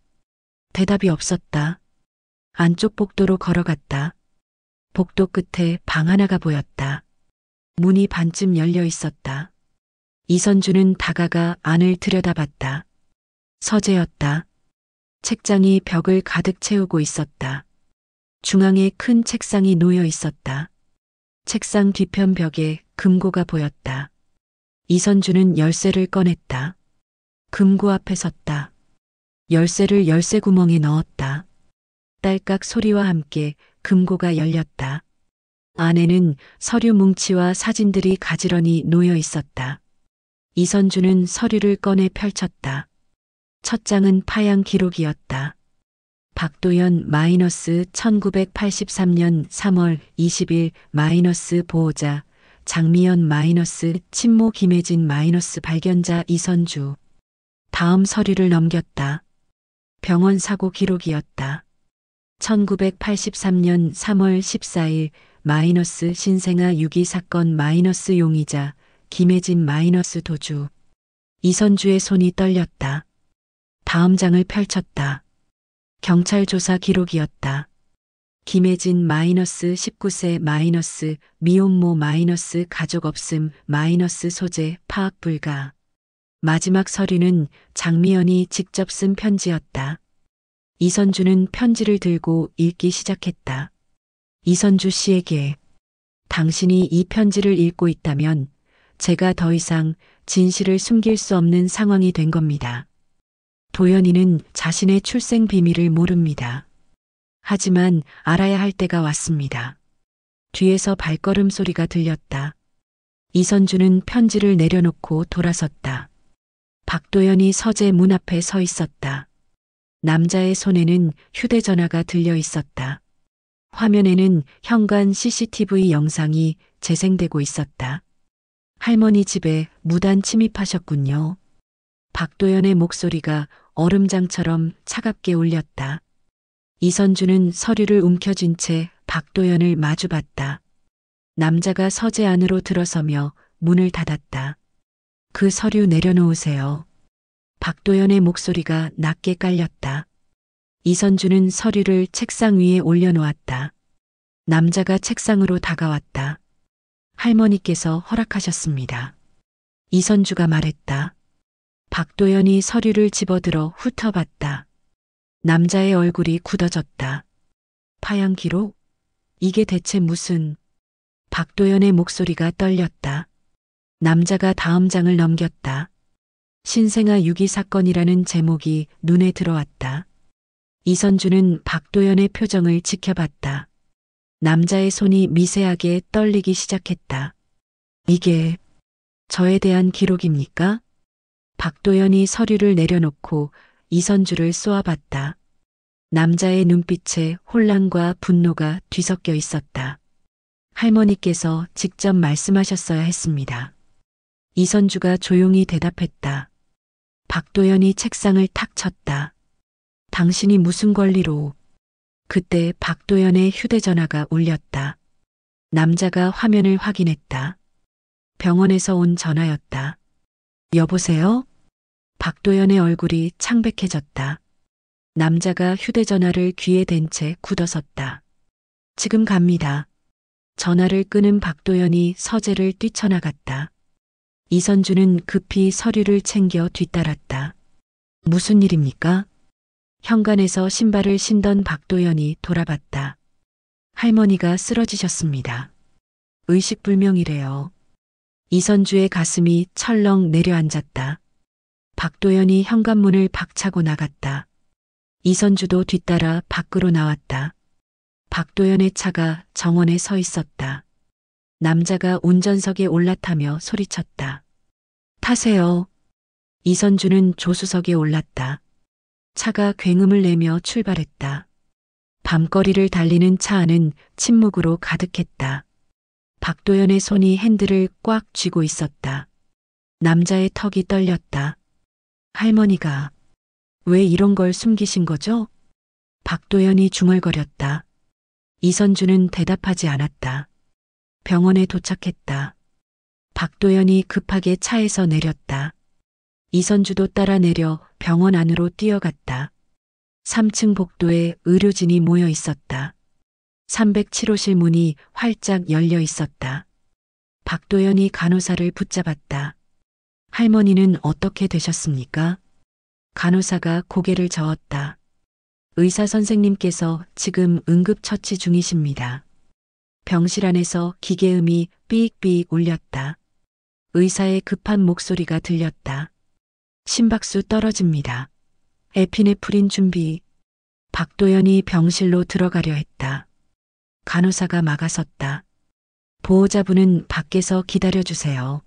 대답이 없었다. 안쪽 복도로 걸어갔다. 복도 끝에 방 하나가 보였다. 문이 반쯤 열려 있었다. 이선주는 다가가 안을 들여다봤다. 서재였다. 책장이 벽을 가득 채우고 있었다. 중앙에 큰 책상이 놓여 있었다. 책상 뒤편 벽에 금고가 보였다. 이선주는 열쇠를 꺼냈다. 금고 앞에 섰다. 열쇠를 열쇠 구멍에 넣었다. 딸깍 소리와 함께 금고가 열렸다. 안에는 서류 뭉치와 사진들이 가지런히 놓여 있었다. 이선주는 서류를 꺼내 펼쳤다. 첫 장은 파양 기록이었다. 박도연 마이너스 1983년 3월 20일 마이너스 보호자 장미연 마이너스 친모 김혜진 마이너스 발견자 이선주. 다음 서류를 넘겼다. 병원 사고 기록이었다. 1983년 3월 14일 마이너스 신생아 유기 사건 마이너스 용의자 김혜진 마이너스 도주. 이선주의 손이 떨렸다. 다음 장을 펼쳤다. 경찰 조사 기록이었다. 김혜진 마이너스 19세 마이너스 미혼모 마이너스 가족 없음 마이너스 소재 파악 불가. 마지막 서류는 장미연이 직접 쓴 편지였다. 이선주는 편지를 들고 읽기 시작했다. 이선주 씨에게 당신이 이 편지를 읽고 있다면 제가 더 이상 진실을 숨길 수 없는 상황이 된 겁니다. 도연이는 자신의 출생 비밀을 모릅니다. 하지만 알아야 할 때가 왔습니다. 뒤에서 발걸음 소리가 들렸다. 이선주는 편지를 내려놓고 돌아섰다. 박도연이 서재 문 앞에 서 있었다. 남자의 손에는 휴대전화가 들려 있었다. 화면에는 현관 CCTV 영상이 재생되고 있었다. 할머니 집에 무단 침입하셨군요. 박도연의 목소리가 얼음장처럼 차갑게 울렸다. 이선주는 서류를 움켜쥔 채 박도연을 마주봤다. 남자가 서재 안으로 들어서며 문을 닫았다. 그 서류 내려놓으세요. 박도연의 목소리가 낮게 깔렸다. 이선주는 서류를 책상 위에 올려놓았다. 남자가 책상으로 다가왔다. 할머니께서 허락하셨습니다. 이선주가 말했다. 박도연이 서류를 집어들어 훑어봤다. 남자의 얼굴이 굳어졌다. 파양 기록? 이게 대체 무슨... 박도연의 목소리가 떨렸다. 남자가 다음 장을 넘겼다. 신생아 유기 사건이라는 제목이 눈에 들어왔다. 이선주는 박도연의 표정을 지켜봤다. 남자의 손이 미세하게 떨리기 시작했다. 이게 저에 대한 기록입니까? 박도연이 서류를 내려놓고 이선주를 쏘아봤다. 남자의 눈빛에 혼란과 분노가 뒤섞여 있었다. 할머니께서 직접 말씀하셨어야 했습니다. 이선주가 조용히 대답했다. 박도연이 책상을 탁 쳤다. 당신이 무슨 권리로? 그때 박도연의 휴대전화가 울렸다. 남자가 화면을 확인했다. 병원에서 온 전화였다. 여보세요? 박도연의 얼굴이 창백해졌다. 남자가 휴대전화를 귀에 댄 채 굳어섰다. 지금 갑니다. 전화를 끊은 박도연이 서재를 뛰쳐나갔다. 이선주는 급히 서류를 챙겨 뒤따랐다. 무슨 일입니까? 현관에서 신발을 신던 박도연이 돌아봤다. 할머니가 쓰러지셨습니다. 의식불명이래요. 이선주의 가슴이 철렁 내려앉았다. 박도연이 현관문을 박차고 나갔다. 이선주도 뒤따라 밖으로 나왔다. 박도연의 차가 정원에 서 있었다. 남자가 운전석에 올라타며 소리쳤다. 타세요. 이선주는 조수석에 올랐다. 차가 굉음을 내며 출발했다. 밤거리를 달리는 차 안은 침묵으로 가득했다. 박도연의 손이 핸들을 꽉 쥐고 있었다. 남자의 턱이 떨렸다. 할머니가 왜 이런 걸 숨기신 거죠? 박도연이 중얼거렸다. 이선주는 대답하지 않았다. 병원에 도착했다. 박도연이 급하게 차에서 내렸다. 이선주도 따라 내려 병원 안으로 뛰어갔다. 3층 복도에 의료진이 모여 있었다. 307호실 문이 활짝 열려 있었다. 박도연이 간호사를 붙잡았다. 할머니는 어떻게 되셨습니까? 간호사가 고개를 저었다. 의사 선생님께서 지금 응급처치 중이십니다. 병실 안에서 기계음이 삑삑 울렸다. 의사의 급한 목소리가 들렸다. 심박수 떨어집니다. 에피네프린 준비. 박도연이 병실로 들어가려 했다. 간호사가 막아섰다. 보호자분은 밖에서 기다려주세요.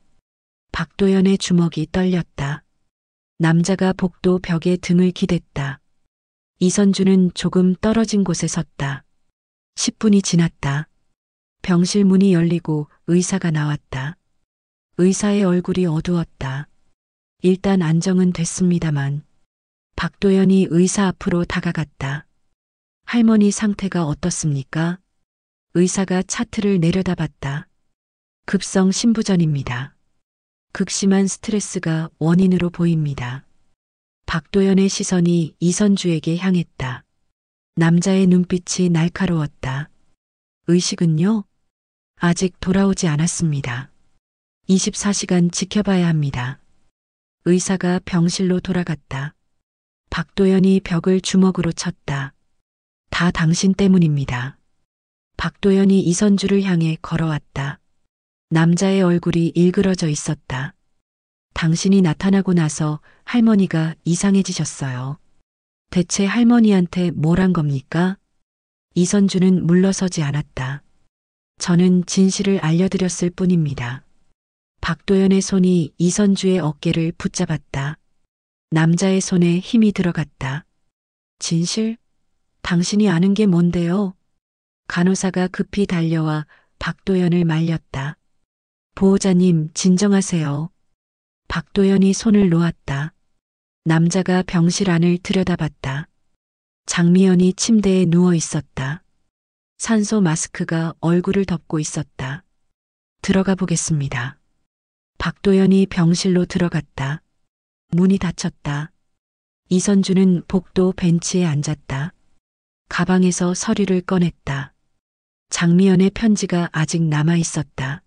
박도연의 주먹이 떨렸다. 남자가 복도 벽에 등을 기댔다. 이선주는 조금 떨어진 곳에 섰다. 10분이 지났다. 병실 문이 열리고 의사가 나왔다. 의사의 얼굴이 어두웠다. 일단 안정은 됐습니다만. 박도연이 의사 앞으로 다가갔다. 할머니 상태가 어떻습니까? 의사가 차트를 내려다봤다. 급성 신부전입니다. 극심한 스트레스가 원인으로 보입니다. 박도연의 시선이 이선주에게 향했다. 남자의 눈빛이 날카로웠다. 의식은요? 아직 돌아오지 않았습니다. 24시간 지켜봐야 합니다. 의사가 병실로 돌아갔다. 박도연이 벽을 주먹으로 쳤다. 다 당신 때문입니다. 박도연이 이선주를 향해 걸어왔다. 남자의 얼굴이 일그러져 있었다. 당신이 나타나고 나서 할머니가 이상해지셨어요. 대체 할머니한테 뭘 한 겁니까? 이선주는 물러서지 않았다. 저는 진실을 알려드렸을 뿐입니다. 박도연의 손이 이선주의 어깨를 붙잡았다. 남자의 손에 힘이 들어갔다. 진실? 당신이 아는 게 뭔데요? 간호사가 급히 달려와 박도연을 말렸다. 보호자님, 진정하세요. 박도연이 손을 놓았다. 남자가 병실 안을 들여다봤다. 장미연이 침대에 누워 있었다. 산소 마스크가 얼굴을 덮고 있었다. 들어가 보겠습니다. 박도연이 병실로 들어갔다. 문이 닫혔다. 이선주는 복도 벤치에 앉았다. 가방에서 서류를 꺼냈다. 장미연의 편지가 아직 남아 있었다.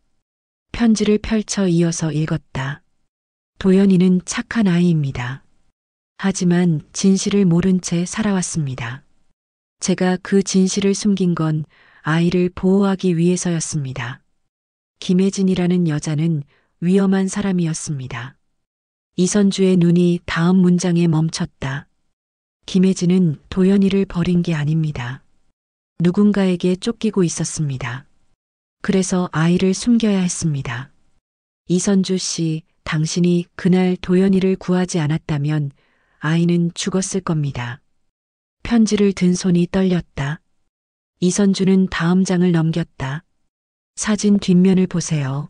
편지를 펼쳐 이어서 읽었다. 도연이는 착한 아이입니다. 하지만 진실을 모른 채 살아왔습니다. 제가 그 진실을 숨긴 건 아이를 보호하기 위해서였습니다. 김혜진이라는 여자는 위험한 사람이었습니다. 이선주의 눈이 다음 문장에 멈췄다. 김혜진은 도연이를 버린 게 아닙니다. 누군가에게 쫓기고 있었습니다. 그래서 아이를 숨겨야 했습니다. 이선주 씨, 당신이 그날 도연이를 구하지 않았다면 아이는 죽었을 겁니다. 편지를 든 손이 떨렸다. 이선주는 다음 장을 넘겼다. 사진 뒷면을 보세요.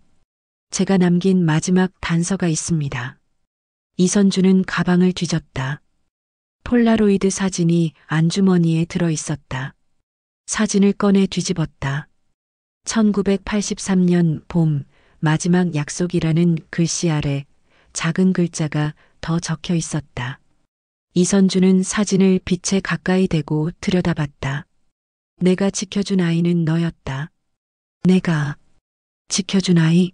제가 남긴 마지막 단서가 있습니다. 이선주는 가방을 뒤졌다. 폴라로이드 사진이 안주머니에 들어 있었다. 사진을 꺼내 뒤집었다. 1983년 봄, 마지막 약속이라는 글씨 아래 작은 글자가 더 적혀 있었다. 이선주는 사진을 빛에 가까이 대고 들여다봤다. 내가 지켜준 아이는 너였다. 내가 지켜준 아이?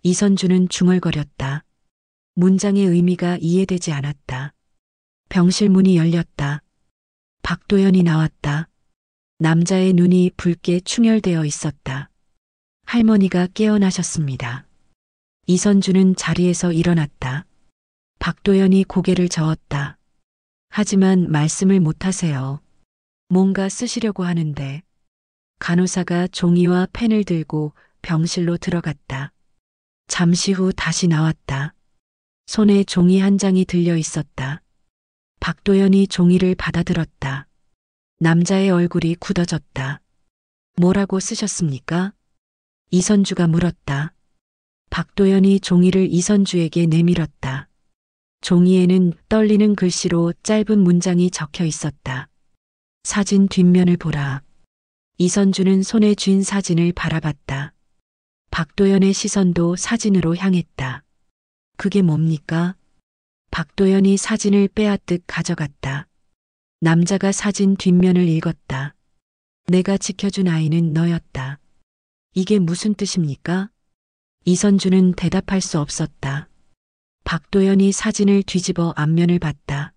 이선주는 중얼거렸다. 문장의 의미가 이해되지 않았다. 병실 문이 열렸다. 박도연이 나왔다. 남자의 눈이 붉게 충혈되어 있었다. 할머니가 깨어나셨습니다. 이선주는 자리에서 일어났다. 박도연이 고개를 저었다. 하지만 말씀을 못하세요. 뭔가 쓰시려고 하는데. 간호사가 종이와 펜을 들고 병실로 들어갔다. 잠시 후 다시 나왔다. 손에 종이 한 장이 들려 있었다. 박도연이 종이를 받아들었다. 남자의 얼굴이 굳어졌다. 뭐라고 쓰셨습니까? 이선주가 물었다. 박도연이 종이를 이선주에게 내밀었다. 종이에는 떨리는 글씨로 짧은 문장이 적혀 있었다. 사진 뒷면을 보라. 이선주는 손에 쥔 사진을 바라봤다. 박도연의 시선도 사진으로 향했다. 그게 뭡니까? 박도연이 사진을 빼앗듯 가져갔다. 남자가 사진 뒷면을 읽었다. 내가 지켜준 아이는 너였다. 이게 무슨 뜻입니까? 이선주는 대답할 수 없었다. 박도연이 사진을 뒤집어 앞면을 봤다.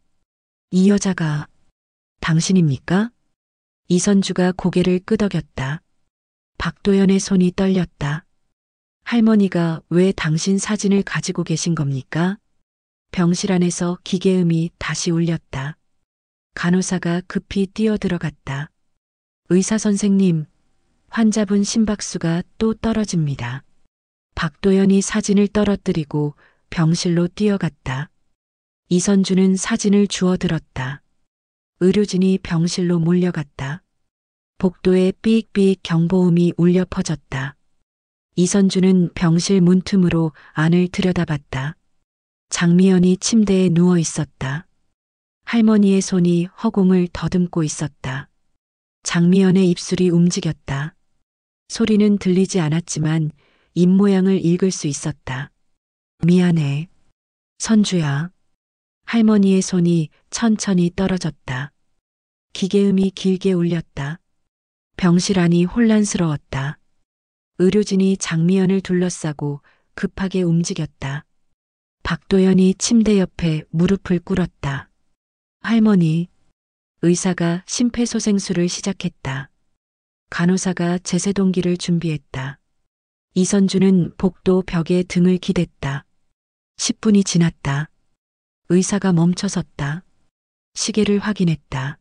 이 여자가 당신입니까? 이선주가 고개를 끄덕였다. 박도연의 손이 떨렸다. 할머니가 왜 당신 사진을 가지고 계신 겁니까? 병실 안에서 기계음이 다시 울렸다. 간호사가 급히 뛰어들어갔다. 의사 선생님, 환자분 심박수가 또 떨어집니다. 박도연이 사진을 떨어뜨리고 병실로 뛰어갔다. 이선주는 사진을 주워들었다. 의료진이 병실로 몰려갔다. 복도에 삑삑 경보음이 울려 퍼졌다. 이선주는 병실 문틈으로 안을 들여다봤다. 장미연이 침대에 누워 있었다. 할머니의 손이 허공을 더듬고 있었다. 장미연의 입술이 움직였다. 소리는 들리지 않았지만 입모양을 읽을 수 있었다. 미안해. 선주야. 할머니의 손이 천천히 떨어졌다. 기계음이 길게 울렸다. 병실 안이 혼란스러웠다. 의료진이 장미연을 둘러싸고 급하게 움직였다. 박도연이 침대 옆에 무릎을 꿇었다. 할머니, 의사가 심폐소생술을 시작했다. 간호사가 제세동기를 준비했다. 이선주는 복도 벽에 등을 기댔다. 10분이 지났다. 의사가 멈춰섰다. 시계를 확인했다.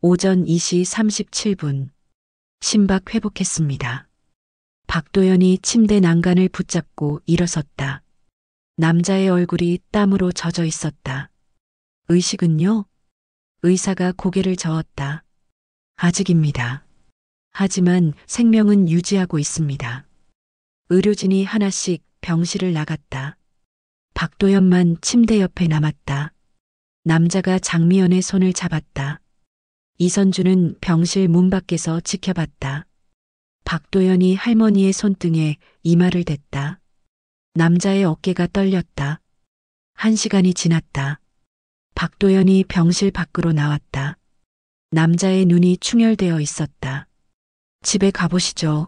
오전 2시 37분. 심박 회복했습니다. 박도연이 침대 난간을 붙잡고 일어섰다. 남자의 얼굴이 땀으로 젖어 있었다. 의식은요? 의사가 고개를 저었다. 아직입니다. 하지만 생명은 유지하고 있습니다. 의료진이 하나씩 병실을 나갔다. 박도연만 침대 옆에 남았다. 남자가 장미연의 손을 잡았다. 이선주는 병실 문 밖에서 지켜봤다. 박도연이 할머니의 손등에 이마를 댔다. 남자의 어깨가 떨렸다. 1시간이 지났다. 박도연이 병실 밖으로 나왔다. 남자의 눈이 충혈되어 있었다. 집에 가보시죠.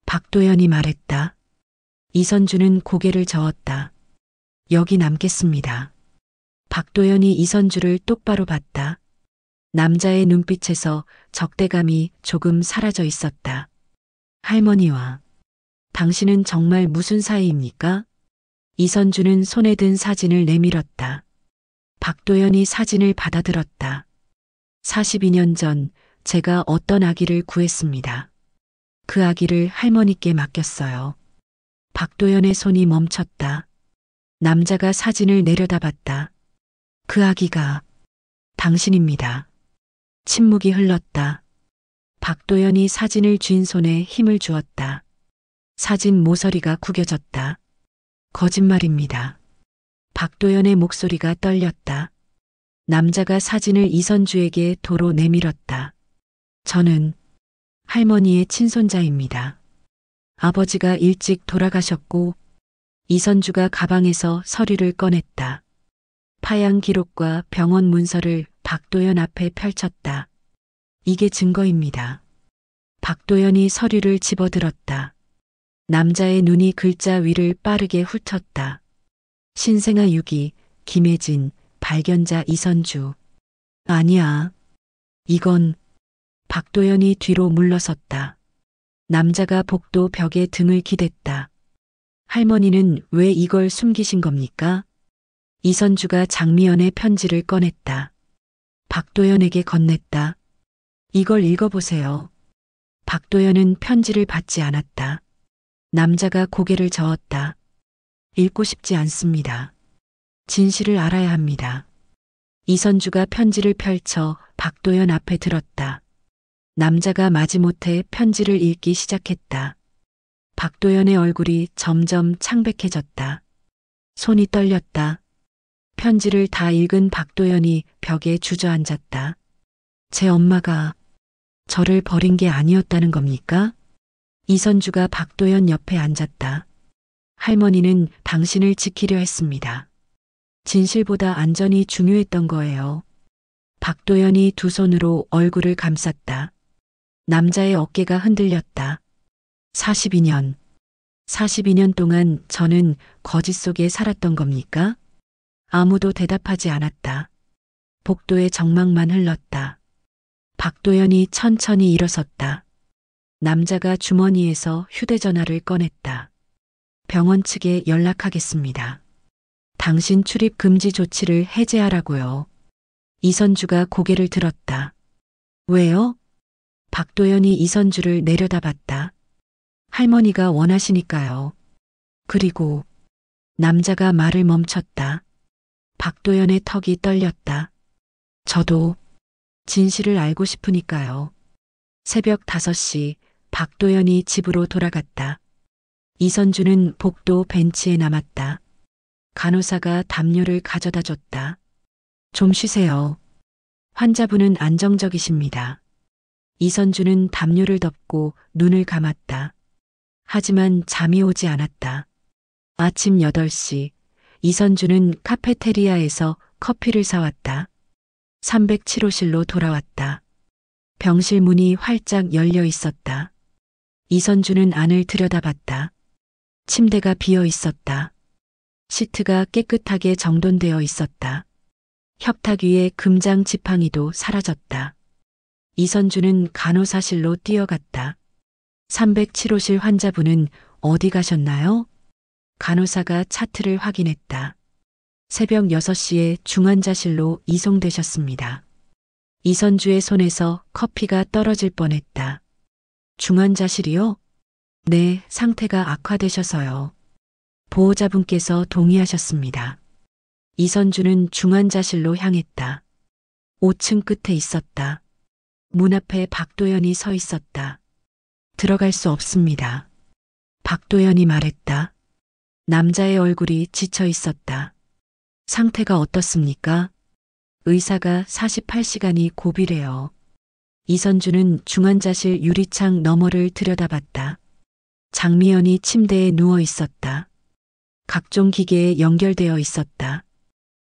박도연이 말했다. 이선주는 고개를 저었다. 여기 남겠습니다. 박도연이 이선주를 똑바로 봤다. 남자의 눈빛에서 적대감이 조금 사라져 있었다. 할머니와 당신은 정말 무슨 사이입니까? 이선주는 손에 든 사진을 내밀었다. 박도연이 사진을 받아들었다. 42년 전 제가 어떤 아기를 구했습니다. 그 아기를 할머니께 맡겼어요. 박도연의 손이 멈췄다. 남자가 사진을 내려다봤다. 그 아기가 당신입니다. 침묵이 흘렀다. 박도연이 사진을 쥔 손에 힘을 주었다. 사진 모서리가 구겨졌다. 거짓말입니다. 박도연의 목소리가 떨렸다. 남자가 사진을 이선주에게 도로 내밀었다. 저는 할머니의 친손자입니다. 아버지가 일찍 돌아가셨고 이선주가 가방에서 서류를 꺼냈다. 파양 기록과 병원 문서를 박도연 앞에 펼쳤다. 이게 증거입니다. 박도연이 서류를 집어들었다. 남자의 눈이 글자 위를 빠르게 훑었다. 신생아 유기, 김혜진, 발견자 이선주. 아니야. 이건 박도연이 뒤로 물러섰다. 남자가 복도 벽에 등을 기댔다. 할머니는 왜 이걸 숨기신 겁니까? 이선주가 장미연의 편지를 꺼냈다. 박도연에게 건넸다. 이걸 읽어보세요. 박도연은 편지를 받지 않았다. 남자가 고개를 저었다. 읽고 싶지 않습니다. 진실을 알아야 합니다. 이선주가 편지를 펼쳐 박도연 앞에 들었다. 남자가 마지못해 편지를 읽기 시작했다. 박도연의 얼굴이 점점 창백해졌다. 손이 떨렸다. 편지를 다 읽은 박도연이 벽에 주저앉았다. 제 엄마가 저를 버린 게 아니었다는 겁니까? 이선주가 박도연 옆에 앉았다. 할머니는 당신을 지키려 했습니다. 진실보다 안전이 중요했던 거예요. 박도연이 두 손으로 얼굴을 감쌌다. 남자의 어깨가 흔들렸다. 42년 동안 저는 거짓 속에 살았던 겁니까? 아무도 대답하지 않았다. 복도의 정막만 흘렀다. 박도연이 천천히 일어섰다. 남자가 주머니에서 휴대전화를 꺼냈다. 병원 측에 연락하겠습니다. 당신 출입 금지 조치를 해제하라고요. 이선주가 고개를 들었다. 왜요? 박도연이 이선주를 내려다봤다. 할머니가 원하시니까요. 그리고 남자가 말을 멈췄다. 박도연의 턱이 떨렸다. 저도 진실을 알고 싶으니까요. 새벽 5시 박도연이 집으로 돌아갔다. 이선주는 복도 벤치에 남았다. 간호사가 담요를 가져다 줬다. 좀 쉬세요. 환자분은 안정적이십니다. 이선주는 담요를 덮고 눈을 감았다. 하지만 잠이 오지 않았다. 아침 8시 이선주는 카페테리아에서 커피를 사왔다. 307호실로 돌아왔다. 병실 문이 활짝 열려 있었다. 이선주는 안을 들여다봤다. 침대가 비어 있었다. 시트가 깨끗하게 정돈되어 있었다. 협탁 위에 금장 지팡이도 사라졌다. 이선주는 간호사실로 뛰어갔다. 307호실 환자분은 어디 가셨나요? 간호사가 차트를 확인했다. 새벽 6시에 중환자실로 이송되셨습니다. 이선주의 손에서 커피가 떨어질 뻔했다. 중환자실이요? 네, 상태가 악화되셔서요. 보호자분께서 동의하셨습니다. 이선주는 중환자실로 향했다. 5층 끝에 있었다. 문 앞에 박도연이 서 있었다. 들어갈 수 없습니다. 박도연이 말했다. 남자의 얼굴이 지쳐 있었다. 상태가 어떻습니까? 의사가 48시간이 고비래요. 이선주는 중환자실 유리창 너머를 들여다봤다. 장미연이 침대에 누워 있었다. 각종 기계에 연결되어 있었다.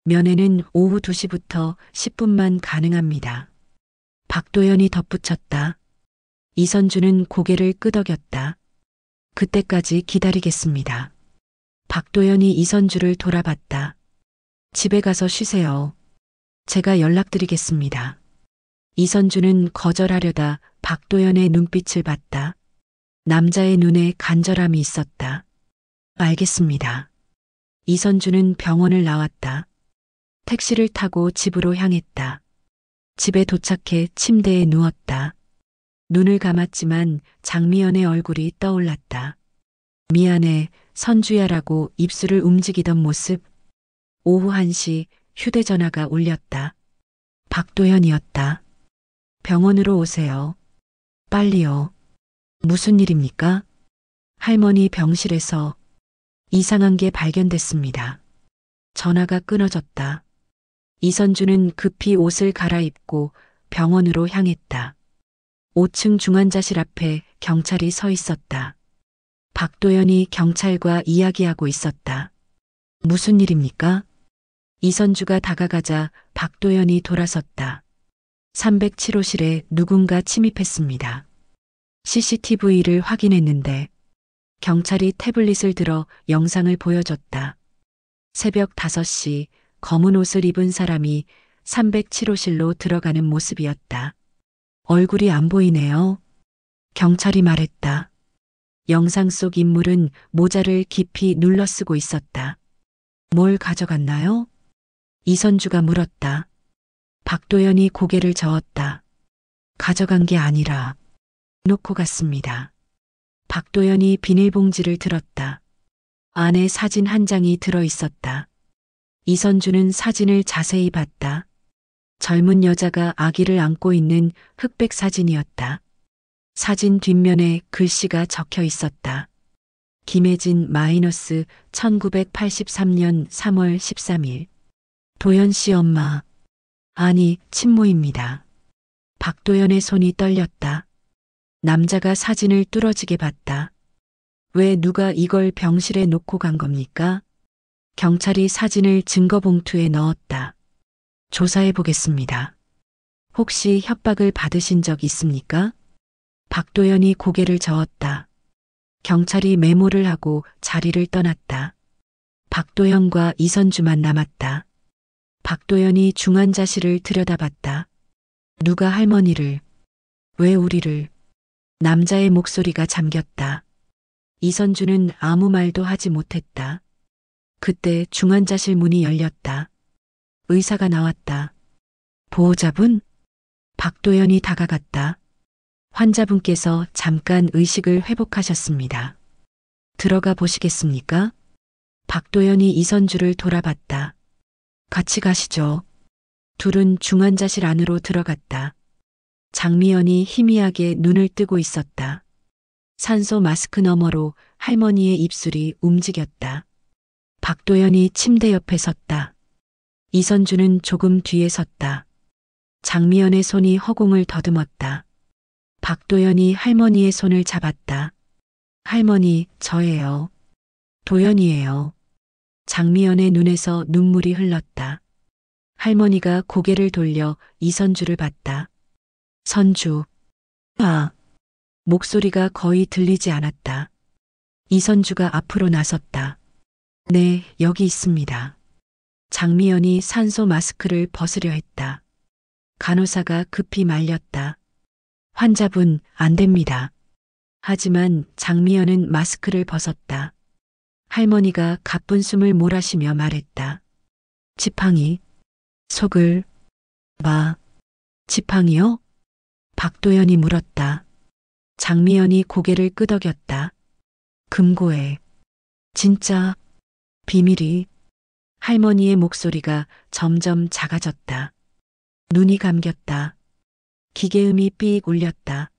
면회는 오후 2시부터 10분만 가능합니다. 박도연이 덧붙였다. 이선주는 고개를 끄덕였다. 그때까지 기다리겠습니다. 박도연이 이선주를 돌아봤다. 집에 가서 쉬세요. 제가 연락드리겠습니다. 이선주는 거절하려다 박도연의 눈빛을 봤다. 남자의 눈에 간절함이 있었다. 알겠습니다. 이선주는 병원을 나왔다. 택시를 타고 집으로 향했다. 집에 도착해 침대에 누웠다. 눈을 감았지만 장미연의 얼굴이 떠올랐다. 미안해, 선주야라고 입술을 움직이던 모습. 오후 1시 휴대전화가 울렸다. 박도연이었다. 병원으로 오세요. 빨리요. 무슨 일입니까? 할머니 병실에서 이상한 게 발견됐습니다. 전화가 끊어졌다. 이선주는 급히 옷을 갈아입고 병원으로 향했다. 5층 중환자실 앞에 경찰이 서 있었다. 박도연이 경찰과 이야기하고 있었다. 무슨 일입니까? 이선주가 다가가자 박도연이 돌아섰다. 307호실에 누군가 침입했습니다. CCTV를 확인했는데 경찰이 태블릿을 들어 영상을 보여줬다. 새벽 5시 검은 옷을 입은 사람이 307호실로 들어가는 모습이었다. 얼굴이 안 보이네요. 경찰이 말했다. 영상 속 인물은 모자를 깊이 눌러 쓰고 있었다. 뭘 가져갔나요? 이선주가 물었다. 박도연이 고개를 저었다. 가져간 게 아니라 놓고 갔습니다. 박도연이 비닐봉지를 들었다. 안에 사진 한 장이 들어 있었다. 이선주는 사진을 자세히 봤다. 젊은 여자가 아기를 안고 있는 흑백 사진이었다. 사진 뒷면에 글씨가 적혀 있었다. 김혜진 마이너스 1983년 3월 13일. 도연 씨 엄마. 아니, 친모입니다. 박도연의 손이 떨렸다. 남자가 사진을 뚫어지게 봤다. 왜 누가 이걸 병실에 놓고 간 겁니까? 경찰이 사진을 증거봉투에 넣었다. 조사해 보겠습니다. 혹시 협박을 받으신 적 있습니까? 박도연이 고개를 저었다. 경찰이 메모를 하고 자리를 떠났다. 박도연과 이선주만 남았다. 박도연이 중환자실을 들여다봤다. 누가 할머니를, 왜 우리를? 남자의 목소리가 잠겼다. 이선주는 아무 말도 하지 못했다. 그때 중환자실 문이 열렸다. 의사가 나왔다. 보호자분? 박도연이 다가갔다. 환자분께서 잠깐 의식을 회복하셨습니다. 들어가 보시겠습니까? 박도연이 이선주를 돌아봤다. 같이 가시죠. 둘은 중환자실 안으로 들어갔다. 장미연이 희미하게 눈을 뜨고 있었다. 산소 마스크 너머로 할머니의 입술이 움직였다. 박도연이 침대 옆에 섰다. 이선주는 조금 뒤에 섰다. 장미연의 손이 허공을 더듬었다. 박도연이 할머니의 손을 잡았다. 할머니, 저예요. 도연이에요. 장미연의 눈에서 눈물이 흘렀다. 할머니가 고개를 돌려 이선주를 봤다. 선주. 아. 목소리가 거의 들리지 않았다. 이선주가 앞으로 나섰다. 네, 여기 있습니다. 장미연이 산소 마스크를 벗으려 했다. 간호사가 급히 말렸다. 환자분, 안 됩니다. 하지만 장미연은 마스크를 벗었다. 할머니가 가쁜 숨을 몰아쉬며 말했다. 지팡이. 속을 봐. 지팡이요? 박도연이 물었다. 장미연이 고개를 끄덕였다. 금고에. 진짜 비밀이. 할머니의 목소리가 점점 작아졌다. 눈이 감겼다. 기계음이 삑 울렸다.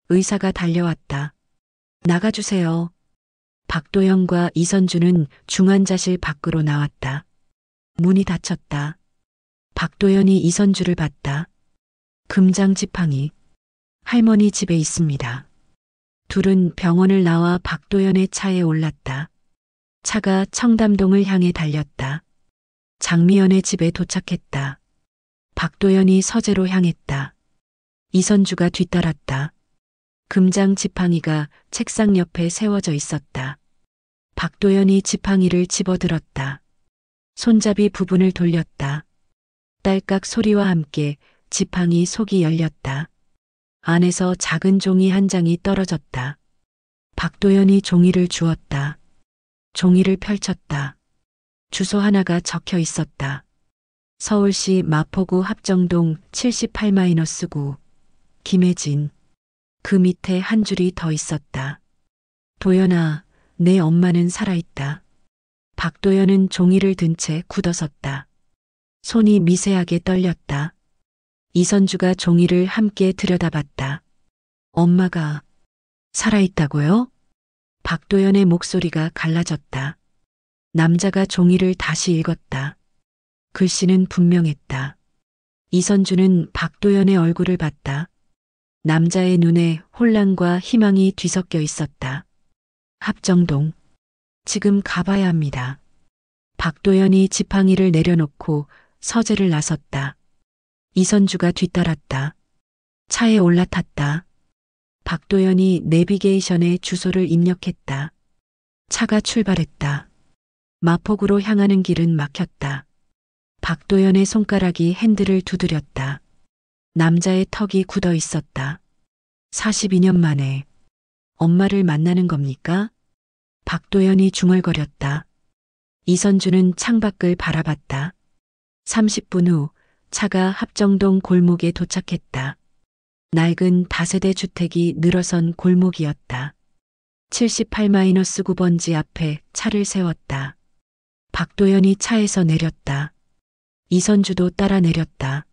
의사가 달려왔다. 나가주세요. 박도연과 이선주는 중환자실 밖으로 나왔다. 문이 닫혔다. 박도연이 이선주를 봤다. 금장 지팡이. 할머니 집에 있습니다. 둘은 병원을 나와 박도연의 차에 올랐다. 차가 청담동을 향해 달렸다. 장미연의 집에 도착했다. 박도연이 서재로 향했다. 이선주가 뒤따랐다. 금장 지팡이가 책상 옆에 세워져 있었다. 박도연이 지팡이를 집어들었다. 손잡이 부분을 돌렸다. 딸깍 소리와 함께 지팡이 속이 열렸다. 안에서 작은 종이 한 장이 떨어졌다. 박도연이 종이를 주었다. 종이를 펼쳤다. 주소 하나가 적혀 있었다. 서울시 마포구 합정동 78-9. 김혜진. 그 밑에 한 줄이 더 있었다. 도연아, 내 엄마는 살아있다. 박도연은 종이를 든 채 굳어섰다. 손이 미세하게 떨렸다. 이선주가 종이를 함께 들여다봤다. 엄마가 살아있다고요? 박도연의 목소리가 갈라졌다. 남자가 종이를 다시 읽었다. 글씨는 분명했다. 이선주는 박도연의 얼굴을 봤다. 남자의 눈에 혼란과 희망이 뒤섞여 있었다. 합정동. 지금 가봐야 합니다. 박도연이 지팡이를 내려놓고 서재를 나섰다. 이선주가 뒤따랐다. 차에 올라탔다. 박도연이 내비게이션에 주소를 입력했다. 차가 출발했다. 마포구로 향하는 길은 막혔다. 박도연의 손가락이 핸들을 두드렸다. 남자의 턱이 굳어 있었다. 42년 만에 엄마를 만나는 겁니까? 박도연이 중얼거렸다. 이선주는 창밖을 바라봤다. 30분 후 차가 합정동 골목에 도착했다. 낡은 다세대 주택이 늘어선 골목이었다. 78-9번지 앞에 차를 세웠다. 박도연이 차에서 내렸다. 이선주도 따라 내렸다.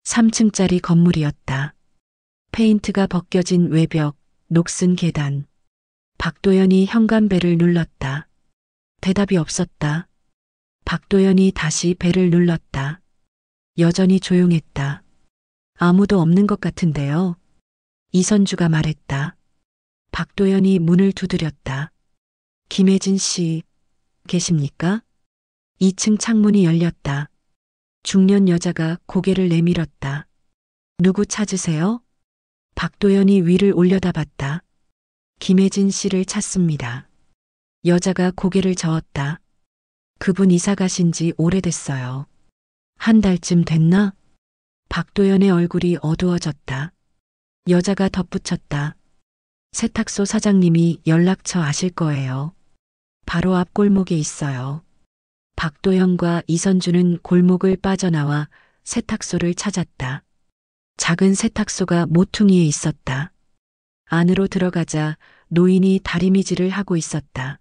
3층짜리 건물이었다. 페인트가 벗겨진 외벽, 녹슨 계단. 박도연이 현관벨을 눌렀다. 대답이 없었다. 박도연이 다시 벨을 눌렀다. 여전히 조용했다. 아무도 없는 것 같은데요. 이선주가 말했다. 박도연이 문을 두드렸다. 김혜진 씨, 계십니까? 2층 창문이 열렸다. 중년 여자가 고개를 내밀었다. 누구 찾으세요? 박도연이 위를 올려다봤다. 김혜진 씨를 찾습니다. 여자가 고개를 저었다. 그분 이사 가신 지 오래됐어요. 한 달쯤 됐나? 박도연의 얼굴이 어두워졌다. 여자가 덧붙였다. 세탁소 사장님이 연락처 아실 거예요. 바로 앞 골목에 있어요. 박도연과 이선주는 골목을 빠져나와 세탁소를 찾았다. 작은 세탁소가 모퉁이에 있었다. 안으로 들어가자 노인이 다리미질을 하고 있었다.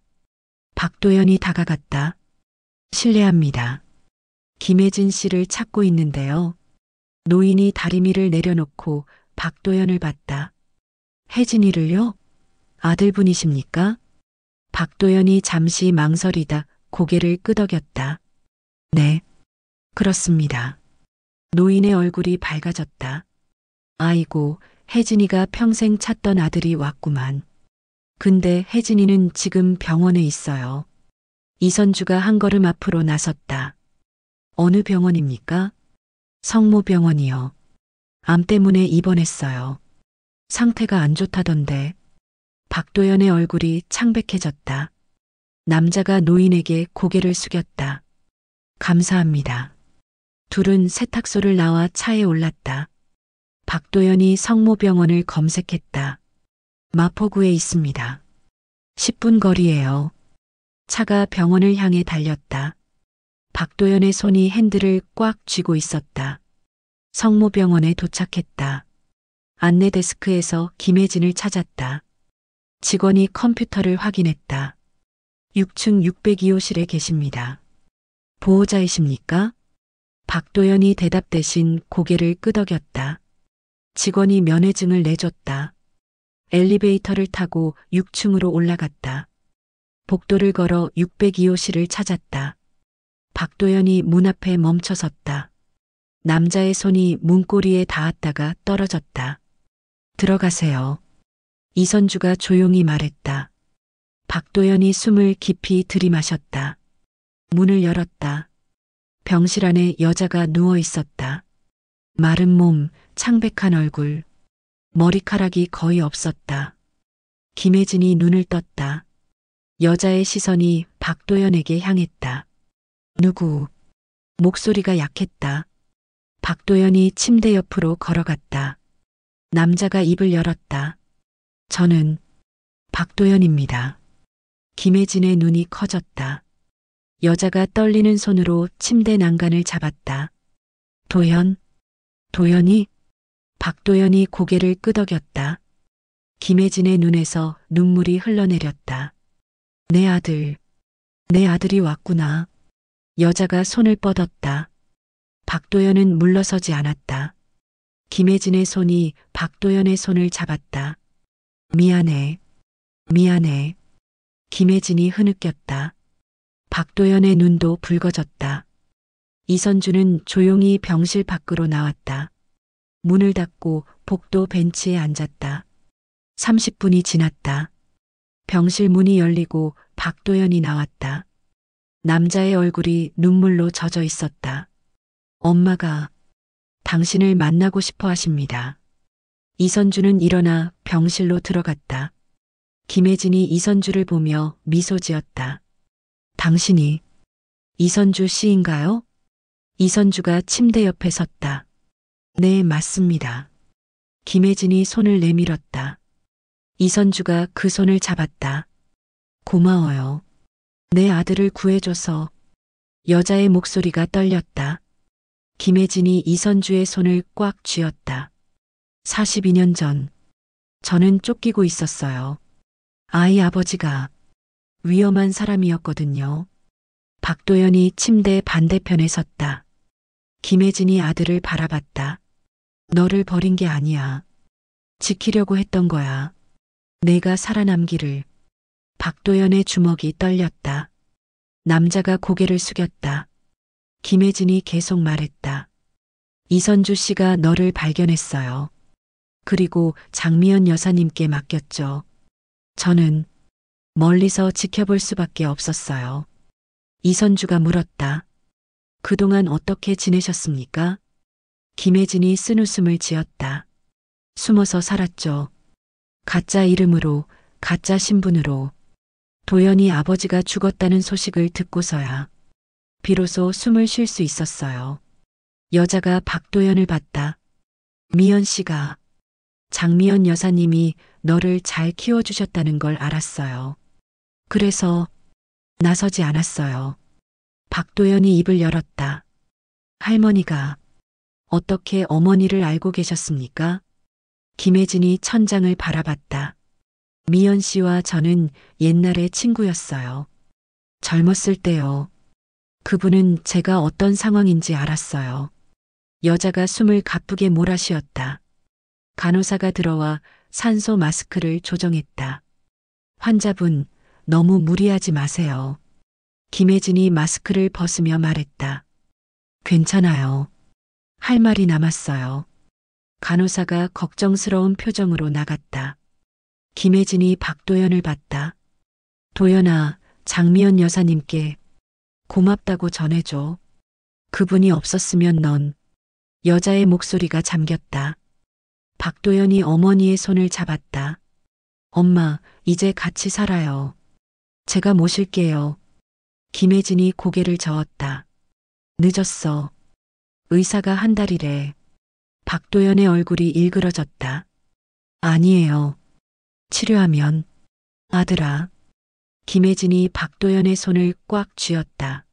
박도연이 다가갔다. 실례합니다. 김혜진 씨를 찾고 있는데요. 노인이 다리미를 내려놓고 박도연을 봤다. 혜진이를요? 아들분이십니까? 박도연이 잠시 망설이다 고개를 끄덕였다. 네, 그렇습니다. 노인의 얼굴이 밝아졌다. 아이고, 혜진이가 평생 찾던 아들이 왔구만. 근데 혜진이는 지금 병원에 있어요. 이선주가 한 걸음 앞으로 나섰다. 어느 병원입니까? 성모병원이요. 암 때문에 입원했어요. 상태가 안 좋다던데. 박도연의 얼굴이 창백해졌다. 남자가 노인에게 고개를 숙였다. 감사합니다. 둘은 세탁소를 나와 차에 올랐다. 박도연이 성모병원을 검색했다. 마포구에 있습니다. 10분 거리예요. 차가 병원을 향해 달렸다. 박도연의 손이 핸들을 꽉 쥐고 있었다. 성모병원에 도착했다. 안내 데스크에서 김혜진을 찾았다. 직원이 컴퓨터를 확인했다. 6층 602호실에 계십니다. 보호자이십니까? 박도연이 대답 대신 고개를 끄덕였다. 직원이 면회증을 내줬다. 엘리베이터를 타고 6층으로 올라갔다. 복도를 걸어 602호실을 찾았다. 박도연이 문 앞에 멈춰섰다. 남자의 손이 문고리에 닿았다가 떨어졌다. 들어가세요. 이선주가 조용히 말했다. 박도연이 숨을 깊이 들이마셨다. 문을 열었다. 병실 안에 여자가 누워 있었다. 마른 몸, 창백한 얼굴, 머리카락이 거의 없었다. 김혜진이 눈을 떴다. 여자의 시선이 박도연에게 향했다. 누구? 목소리가 약했다. 박도연이 침대 옆으로 걸어갔다. 남자가 입을 열었다. 저는 박도연입니다. 김혜진의 눈이 커졌다. 여자가 떨리는 손으로 침대 난간을 잡았다. 도연, 도연이? 박도연이 고개를 끄덕였다. 김혜진의 눈에서 눈물이 흘러내렸다. 내 아들이 왔구나. 여자가 손을 뻗었다. 박도연은 물러서지 않았다. 김혜진의 손이 박도연의 손을 잡았다. 미안해. 김혜진이 흐느꼈다. 박도연의 눈도 붉어졌다. 이선주는 조용히 병실 밖으로 나왔다. 문을 닫고 복도 벤치에 앉았다. 30분이 지났다. 병실 문이 열리고 박도연이 나왔다. 남자의 얼굴이 눈물로 젖어 있었다. 엄마가 당신을 만나고 싶어 하십니다. 이선주는 일어나 병실로 들어갔다. 김혜진이 이선주를 보며 미소 지었다. 당신이 이선주 씨인가요? 이선주가 침대 옆에 섰다. 네, 맞습니다. 김혜진이 손을 내밀었다. 이선주가 그 손을 잡았다. 고마워요. 내 아들을 구해줘서. 여자의 목소리가 떨렸다. 김혜진이 이선주의 손을 꽉 쥐었다. 42년 전, 저는 쫓기고 있었어요. 아이 아버지가 위험한 사람이었거든요. 박도연이 침대 반대편에 섰다. 김혜진이 아들을 바라봤다. 너를 버린 게 아니야. 지키려고 했던 거야. 내가 살아남기를. 박도연의 주먹이 떨렸다. 남자가 고개를 숙였다. 김혜진이 계속 말했다. 이선주 씨가 너를 발견했어요. 그리고 장미연 여사님께 맡겼죠. 저는 멀리서 지켜볼 수밖에 없었어요. 이선주가 물었다. 그동안 어떻게 지내셨습니까? 김혜진이 쓴웃음을 지었다. 숨어서 살았죠. 가짜 이름으로, 가짜 신분으로. 도연이 아버지가 죽었다는 소식을 듣고서야 비로소 숨을 쉴 수 있었어요. 여자가 박도연을 봤다. 미연 씨가, 장미연 여사님이 너를 잘 키워주셨다는 걸 알았어요. 그래서 나서지 않았어요. 박도연이 입을 열었다. 할머니가 어떻게 어머니를 알고 계셨습니까? 김혜진이 천장을 바라봤다. 미연 씨와 저는 옛날에 친구였어요. 젊었을 때요. 그분은 제가 어떤 상황인지 알았어요. 여자가 숨을 가쁘게 몰아쉬었다. 간호사가 들어와 산소 마스크를 조정했다. 환자분, 너무 무리하지 마세요. 김혜진이 마스크를 벗으며 말했다. 괜찮아요. 할 말이 남았어요. 간호사가 걱정스러운 표정으로 나갔다. 김혜진이 박도연을 봤다. 도연아, 장미연 여사님께 고맙다고 전해줘. 그분이 없었으면 넌. 여자의 목소리가 잠겼다. 박도연이 어머니의 손을 잡았다. 엄마, 이제 같이 살아요. 제가 모실게요. 김혜진이 고개를 저었다. 늦었어. 의사가 한 달이래. 박도연의 얼굴이 일그러졌다. 아니에요. 치료하면. 아들아. 김혜진이 박도연의 손을 꽉 쥐었다.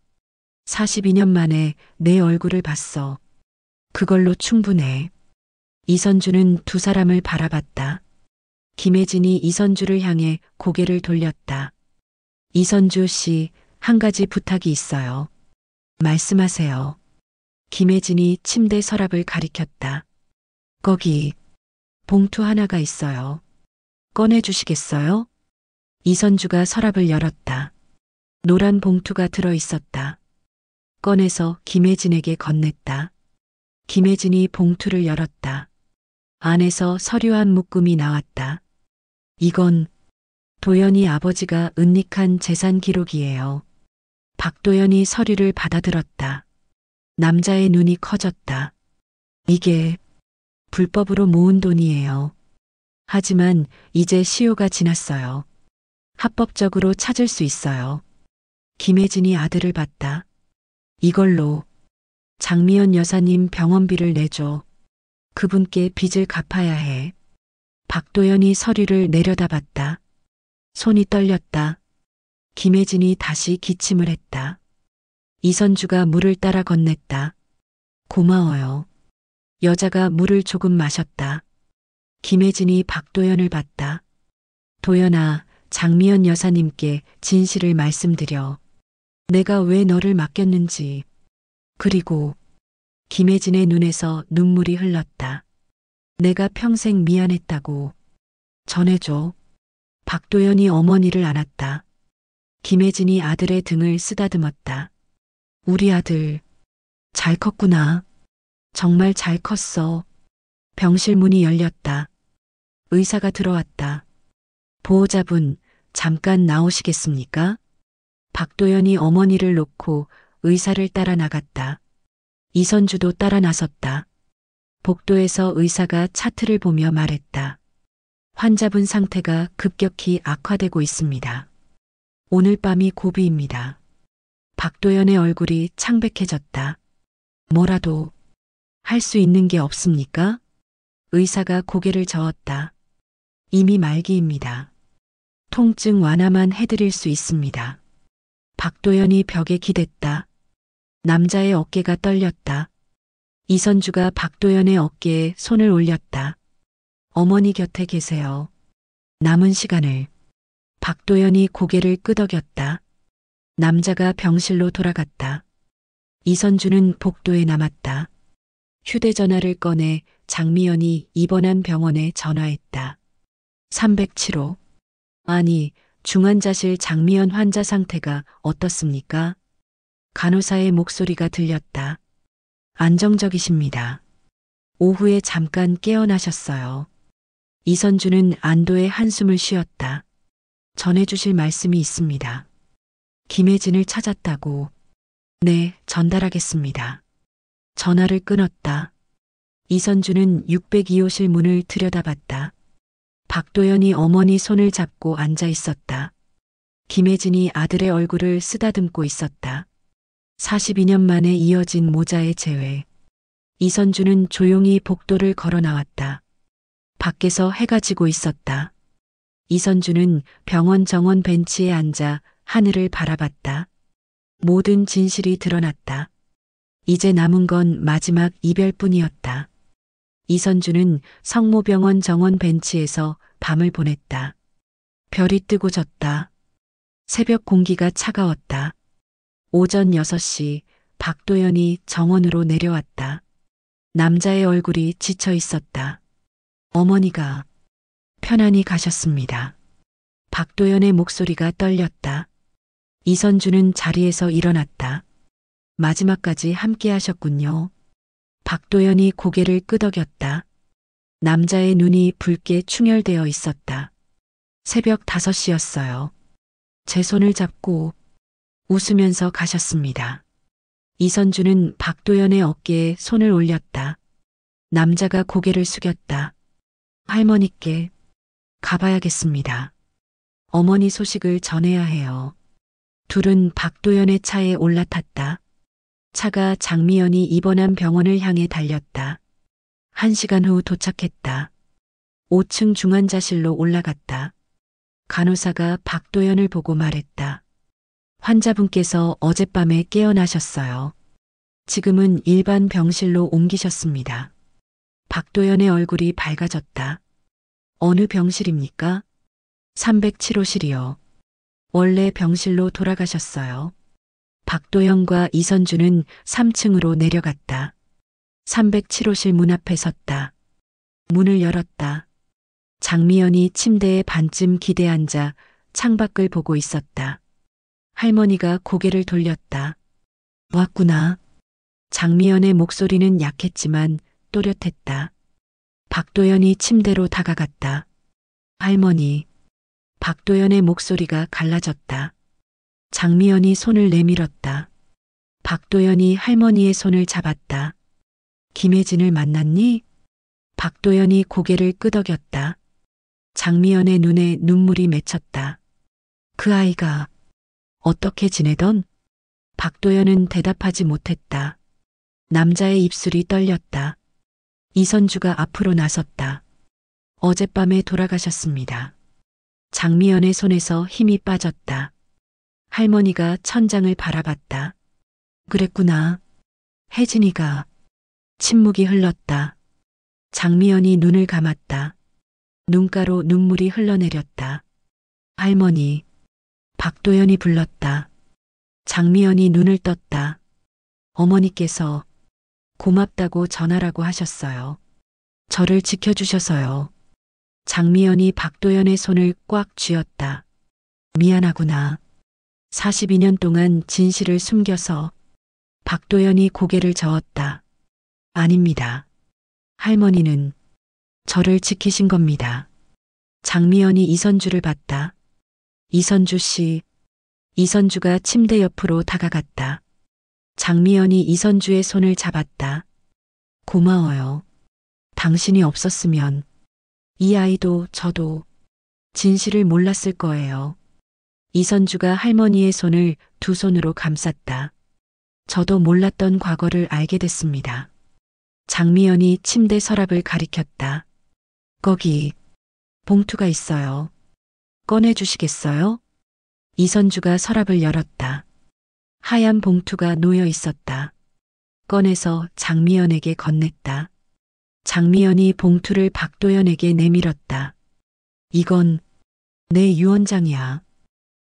42년 만에 내 얼굴을 봤어. 그걸로 충분해. 이선주는 두 사람을 바라봤다. 김혜진이 이선주를 향해 고개를 돌렸다. 이선주 씨, 한 가지 부탁이 있어요. 말씀하세요. 김혜진이 침대 서랍을 가리켰다. 거기 봉투 하나가 있어요. 꺼내주시겠어요? 이선주가 서랍을 열었다. 노란 봉투가 들어 있었다. 꺼내서 김혜진에게 건넸다. 김혜진이 봉투를 열었다. 안에서 서류 한 묶음이 나왔다. 이건 도연이 아버지가 은닉한 재산 기록이에요. 박도연이 서류를 받아들었다. 남자의 눈이 커졌다. 이게 불법으로 모은 돈이에요. 하지만 이제 시효가 지났어요. 합법적으로 찾을 수 있어요. 김혜진이 아들을 봤다. 이걸로 장미연 여사님 병원비를 내줘. 그분께 빚을 갚아야 해. 박도연이 서류를 내려다봤다. 손이 떨렸다. 김혜진이 다시 기침을 했다. 이선주가 물을 따라 건넸다. 고마워요. 여자가 물을 조금 마셨다. 김혜진이 박도연을 봤다. 도연아, 장미연 여사님께 진실을 말씀드려. 내가 왜 너를 맡겼는지. 그리고 김혜진의 눈에서 눈물이 흘렀다. 내가 평생 미안했다고 전해줘. 박도연이 어머니를 안았다. 김혜진이 아들의 등을 쓰다듬었다. 우리 아들 잘 컸구나. 정말 잘 컸어. 병실 문이 열렸다. 의사가 들어왔다. 보호자분, 잠깐 나오시겠습니까? 박도연이 어머니를 놓고 의사를 따라 나갔다. 이선주도 따라 나섰다. 복도에서 의사가 차트를 보며 말했다. 환자분 상태가 급격히 악화되고 있습니다. 오늘 밤이 고비입니다. 박도연의 얼굴이 창백해졌다. 뭐라도 할 수 있는 게 없습니까? 의사가 고개를 저었다. 이미 말기입니다. 통증 완화만 해드릴 수 있습니다. 박도연이 벽에 기댔다. 남자의 어깨가 떨렸다. 이선주가 박도연의 어깨에 손을 올렸다. 어머니 곁에 계세요. 남은 시간을. 박도연이 고개를 끄덕였다. 남자가 병실로 돌아갔다. 이선주는 복도에 남았다. 휴대전화를 꺼내 장미연이 입원한 병원에 전화했다. 307호. 아니, 중환자실 장미연 환자 상태가 어떻습니까? 간호사의 목소리가 들렸다. 안정적이십니다. 오후에 잠깐 깨어나셨어요. 이선주는 안도의 한숨을 쉬었다. 전해주실 말씀이 있습니다. 김혜진을 찾았다고. 네, 전달하겠습니다. 전화를 끊었다. 이선주는 602호실 문을 들여다봤다. 박도연이 어머니 손을 잡고 앉아 있었다. 김혜진이 아들의 얼굴을 쓰다듬고 있었다. 42년 만에 이어진 모자의 재회. 이선주는 조용히 복도를 걸어 나왔다. 밖에서 해가 지고 있었다. 이선주는 병원 정원 벤치에 앉아 하늘을 바라봤다. 모든 진실이 드러났다. 이제 남은 건 마지막 이별뿐이었다. 이선주는 성모병원 정원 벤치에서 밤을 보냈다. 별이 뜨고 졌다. 새벽 공기가 차가웠다. 오전 6시 박도연이 정원으로 내려왔다. 남자의 얼굴이 지쳐 있었다. 어머니가 편안히 가셨습니다. 박도연의 목소리가 떨렸다. 이선주는 자리에서 일어났다. 마지막까지 함께 하셨군요. 박도연이 고개를 끄덕였다. 남자의 눈이 붉게 충혈되어 있었다. 새벽 5시였어요. 제 손을 잡고 웃으면서 가셨습니다. 이선주는 박도연의 어깨에 손을 올렸다. 남자가 고개를 숙였다. 할머니께 가봐야겠습니다. 어머니 소식을 전해야 해요. 둘은 박도연의 차에 올라탔다. 차가 장미연이 입원한 병원을 향해 달렸다. 1시간 후 도착했다. 5층 중환자실로 올라갔다. 간호사가 박도연을 보고 말했다. 환자분께서 어젯밤에 깨어나셨어요. 지금은 일반 병실로 옮기셨습니다. 박도연의 얼굴이 밝아졌다. 어느 병실입니까? 307호실이요. 원래 병실로 돌아가셨어요. 박도연과 이선주는 3층으로 내려갔다. 307호실 문 앞에 섰다. 문을 열었다. 장미연이 침대에 반쯤 기대 앉아 창밖을 보고 있었다. 할머니가 고개를 돌렸다. 왔구나. 장미연의 목소리는 약했지만 또렷했다. 박도연이 침대로 다가갔다. 할머니. 박도연의 목소리가 갈라졌다. 장미연이 손을 내밀었다. 박도연이 할머니의 손을 잡았다. 김혜진을 만났니? 박도연이 고개를 끄덕였다. 장미연의 눈에 눈물이 맺혔다. 그 아이가 어떻게 지내던? 박도연은 대답하지 못했다. 남자의 입술이 떨렸다. 이선주가 앞으로 나섰다. 어젯밤에 돌아가셨습니다. 장미연의 손에서 힘이 빠졌다. 할머니가 천장을 바라봤다. 그랬구나. 혜진이가. 침묵이 흘렀다. 장미연이 눈을 감았다. 눈가로 눈물이 흘러내렸다. 할머니. 박도연이 불렀다. 장미연이 눈을 떴다. 어머니께서 고맙다고 전하라고 하셨어요. 저를 지켜주셔서요. 장미연이 박도연의 손을 꽉 쥐었다. 미안하구나. 42년 동안 진실을 숨겨서. 박도연이 고개를 저었다. 아닙니다. 할머니는 저를 지키신 겁니다. 장미연이 이선주를 봤다. 이선주 씨. 이선주가 침대 옆으로 다가갔다. 장미연이 이선주의 손을 잡았다. 고마워요. 당신이 없었으면 이 아이도 저도 진실을 몰랐을 거예요. 이선주가 할머니의 손을 두 손으로 감쌌다. 저도 몰랐던 과거를 알게 됐습니다. 장미연이 침대 서랍을 가리켰다. 거기 봉투가 있어요. 꺼내주시겠어요? 이선주가 서랍을 열었다. 하얀 봉투가 놓여 있었다. 꺼내서 장미연에게 건넸다. 장미연이 봉투를 박도연에게 내밀었다. 이건 내 유언장이야.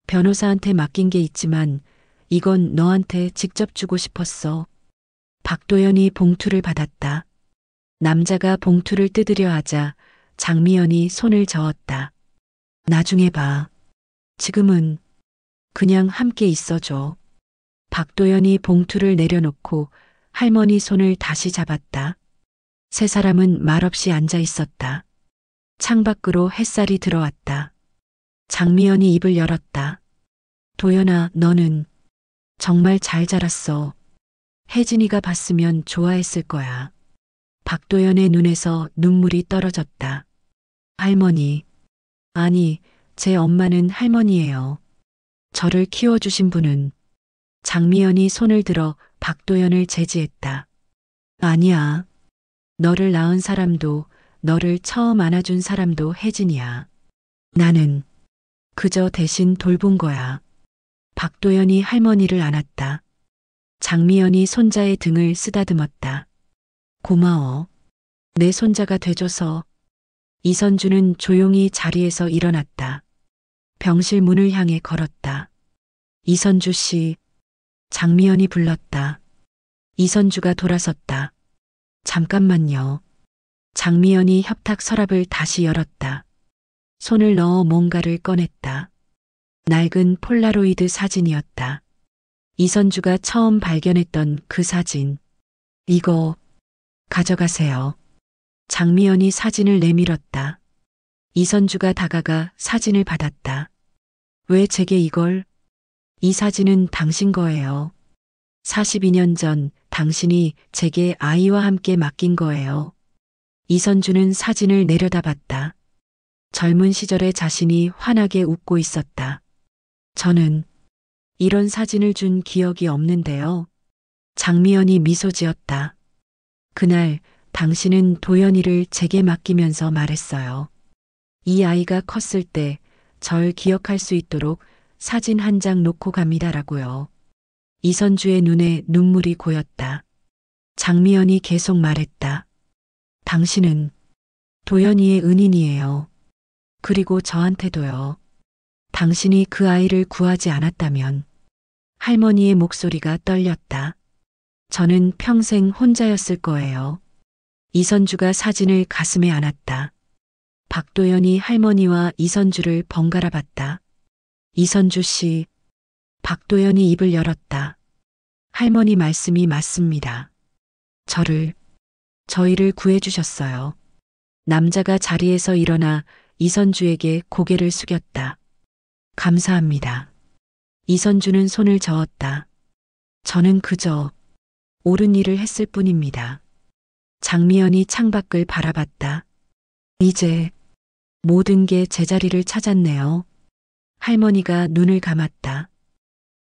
변호사한테 맡긴 게 있지만 이건 너한테 직접 주고 싶었어. 박도연이 봉투를 받았다. 남자가 봉투를 뜯으려 하자 장미연이 손을 저었다. 나중에 봐. 지금은 그냥 함께 있어줘. 박도연이 봉투를 내려놓고 할머니 손을 다시 잡았다. 세 사람은 말없이 앉아 있었다. 창밖으로 햇살이 들어왔다. 장미연이 입을 열었다. 도연아, 너는 정말 잘 자랐어. 혜진이가 봤으면 좋아했을 거야. 박도연의 눈에서 눈물이 떨어졌다. 할머니. 아니, 제 엄마는 할머니예요. 저를 키워주신 분은. 장미연이 손을 들어 박도연을 제지했다. 아니야. 너를 낳은 사람도 너를 처음 안아준 사람도 혜진이야. 나는 그저 대신 돌본 거야. 박도연이 할머니를 안았다. 장미연이 손자의 등을 쓰다듬었다. 고마워. 내 손자가 돼줘서. 이선주는 조용히 자리에서 일어났다. 병실 문을 향해 걸었다. 이선주 씨. 장미연이 불렀다. 이선주가 돌아섰다. 잠깐만요. 장미연이 협탁 서랍을 다시 열었다. 손을 넣어 뭔가를 꺼냈다. 낡은 폴라로이드 사진이었다. 이선주가 처음 발견했던 그 사진. 이거 가져가세요. 장미연이 사진을 내밀었다. 이선주가 다가가 사진을 받았다. 왜 제게 이걸? 이 사진은 당신 거예요. 42년 전 당신이 제게 아이와 함께 맡긴 거예요. 이선주는 사진을 내려다봤다. 젊은 시절의 자신이 환하게 웃고 있었다. 저는 이런 사진을 준 기억이 없는데요. 장미연이 미소 지었다. 그날 당신은 도연이를 제게 맡기면서 말했어요. 이 아이가 컸을 때 절 기억할 수 있도록 사진 한 장 놓고 갑니다라고요. 이선주의 눈에 눈물이 고였다. 장미연이 계속 말했다. 당신은 도연이의 은인이에요. 그리고 저한테도요. 당신이 그 아이를 구하지 않았다면. 할머니의 목소리가 떨렸다. 저는 평생 혼자였을 거예요. 이선주가 사진을 가슴에 안았다. 박도연이 할머니와 이선주를 번갈아 봤다. 이선주 씨. 박도연이 입을 열었다. 할머니 말씀이 맞습니다. 저희를 구해주셨어요. 남자가 자리에서 일어나 이선주에게 고개를 숙였다. 감사합니다. 이선주는 손을 저었다. 저는 그저 옳은 일을 했을 뿐입니다. 장미연이 창밖을 바라봤다. 이제 모든 게 제자리를 찾았네요. 할머니가 눈을 감았다.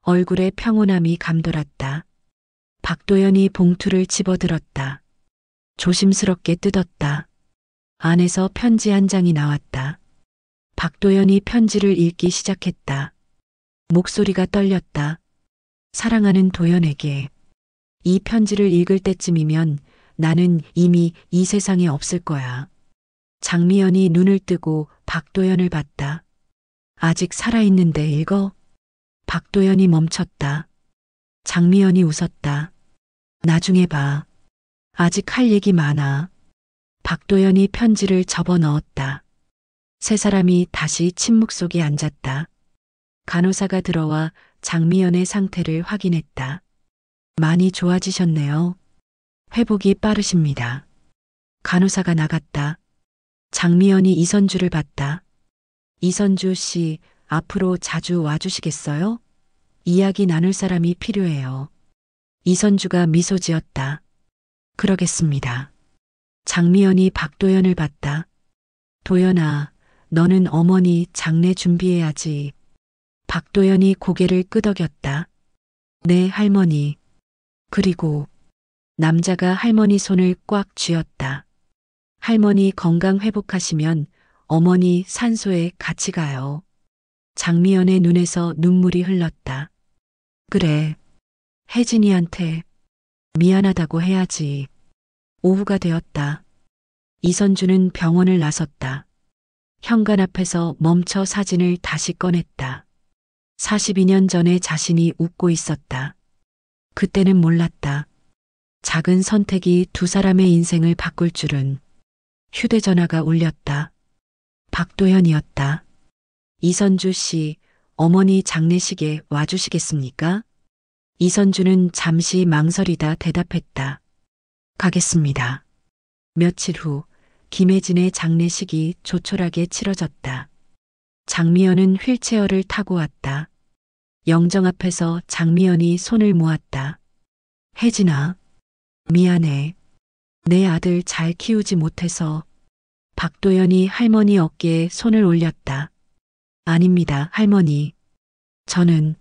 얼굴에 평온함이 감돌았다. 박도연이 봉투를 집어들었다. 조심스럽게 뜯었다. 안에서 편지 한 장이 나왔다. 박도연이 편지를 읽기 시작했다. 목소리가 떨렸다. 사랑하는 도연에게. 이 편지를 읽을 때쯤이면 나는 이미 이 세상에 없을 거야. 장미연이 눈을 뜨고 박도연을 봤다. 아직 살아있는데 읽어? 박도연이 멈췄다. 장미연이 웃었다. 나중에 봐. 아직 할 얘기 많아. 박도연이 편지를 접어 넣었다. 세 사람이 다시 침묵 속에 앉았다. 간호사가 들어와 장미연의 상태를 확인했다. 많이 좋아지셨네요. 회복이 빠르십니다. 간호사가 나갔다. 장미연이 이선주를 봤다. 이선주 씨, 앞으로 자주 와주시겠어요? 이야기 나눌 사람이 필요해요. 이선주가 미소 지었다. 그러겠습니다. 장미연이 박도연을 봤다. 도연아, 너는 어머니 장례 준비해야지. 박도연이 고개를 끄덕였다. 네, 할머니. 그리고 남자가 할머니 손을 꽉 쥐었다. 할머니 건강 회복하시면 어머니 산소에 같이 가요. 장미연의 눈에서 눈물이 흘렀다. 그래. 혜진이한테 미안하다고 해야지. 오후가 되었다. 이선주는 병원을 나섰다. 현관 앞에서 멈춰 사진을 다시 꺼냈다. 42년 전에 자신이 웃고 있었다. 그때는 몰랐다. 작은 선택이 두 사람의 인생을 바꿀 줄은. 휴대전화가 울렸다. 박도연이었다. 이선주 씨, 어머니 장례식에 와주시겠습니까? 이선주는 잠시 망설이다 대답했다. 가겠습니다. 며칠 후 김혜진의 장례식이 조촐하게 치러졌다. 장미연은 휠체어를 타고 왔다. 영정 앞에서 장미연이 손을 모았다. 혜진아, 미안해. 내 아들 잘 키우지 못해서. 박도연이 할머니 어깨에 손을 올렸다. 아닙니다, 할머니. 저는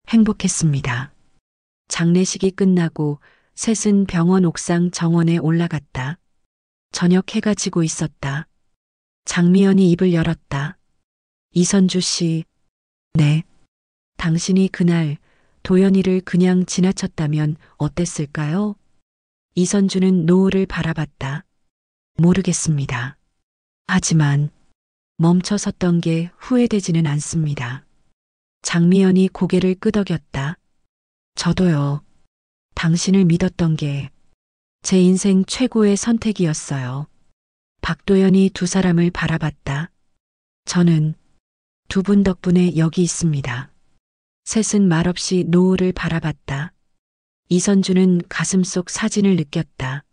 행복했습니다. 장례식이 끝나고 셋은 병원 옥상 정원에 올라갔다. 저녁 해가 지고 있었다. 장미연이 입을 열었다. 이선주 씨, 네. 당신이 그날 도연이를 그냥 지나쳤다면 어땠을까요? 이선주는 노을을 바라봤다. 모르겠습니다. 하지만 멈춰 섰던 게 후회되지는 않습니다. 장미연이 고개를 끄덕였다. 저도요. 당신을 믿었던 게 제 인생 최고의 선택이었어요. 박도연이 두 사람을 바라봤다. 저는 두 분 덕분에 여기 있습니다. 셋은 말없이 노을을 바라봤다. 이선주는 가슴속 사진을 느꼈다.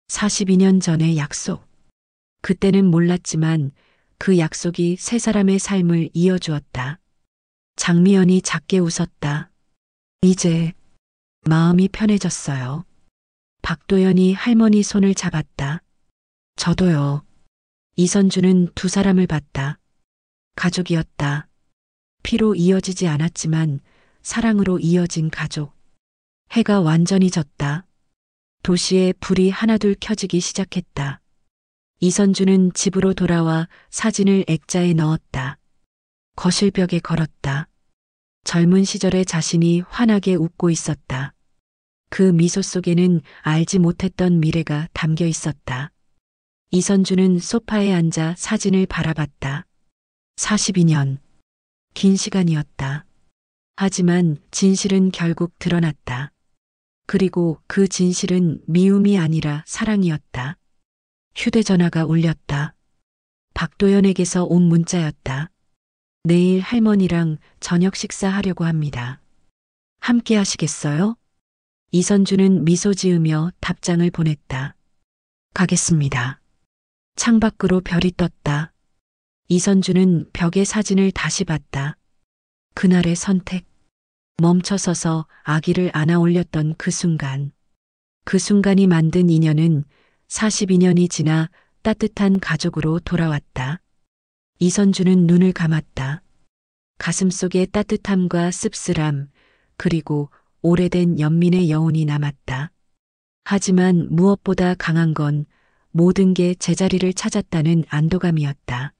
42년 전의 약속. 그때는 몰랐지만 그 약속이 세 사람의 삶을 이어주었다. 장미연이 작게 웃었다. 이제 마음이 편해졌어요. 박도연이 할머니 손을 잡았다. 저도요. 이선주는 두 사람을 봤다. 가족이었다. 피로 이어지지 않았지만 사랑으로 이어진 가족. 해가 완전히 졌다. 도시에 불이 하나둘 켜지기 시작했다. 이선주는 집으로 돌아와 사진을 액자에 넣었다. 거실벽에 걸었다. 젊은 시절의 자신이 환하게 웃고 있었다. 그 미소 속에는 알지 못했던 미래가 담겨 있었다. 이선주는 소파에 앉아 사진을 바라봤다. 42년. 긴 시간이었다. 하지만 진실은 결국 드러났다. 그리고 그 진실은 미움이 아니라 사랑이었다. 휴대전화가 울렸다. 박도연에게서 온 문자였다. 내일 할머니랑 저녁 식사하려고 합니다. 함께 하시겠어요? 이선주는 미소 지으며 답장을 보냈다. 가겠습니다. 창밖으로 별이 떴다. 이선주는 벽에 사진을 다시 봤다. 그날의 선택. 멈춰서서 아기를 안아 올렸던 그 순간. 그 순간이 만든 인연은 42년이 지나 따뜻한 가족으로 돌아왔다. 이선주는 눈을 감았다. 가슴속에 따뜻함과 씁쓸함, 그리고 오래된 연민의 여운이 남았다. 하지만 무엇보다 강한 건 모든 게 제자리를 찾았다는 안도감이었다.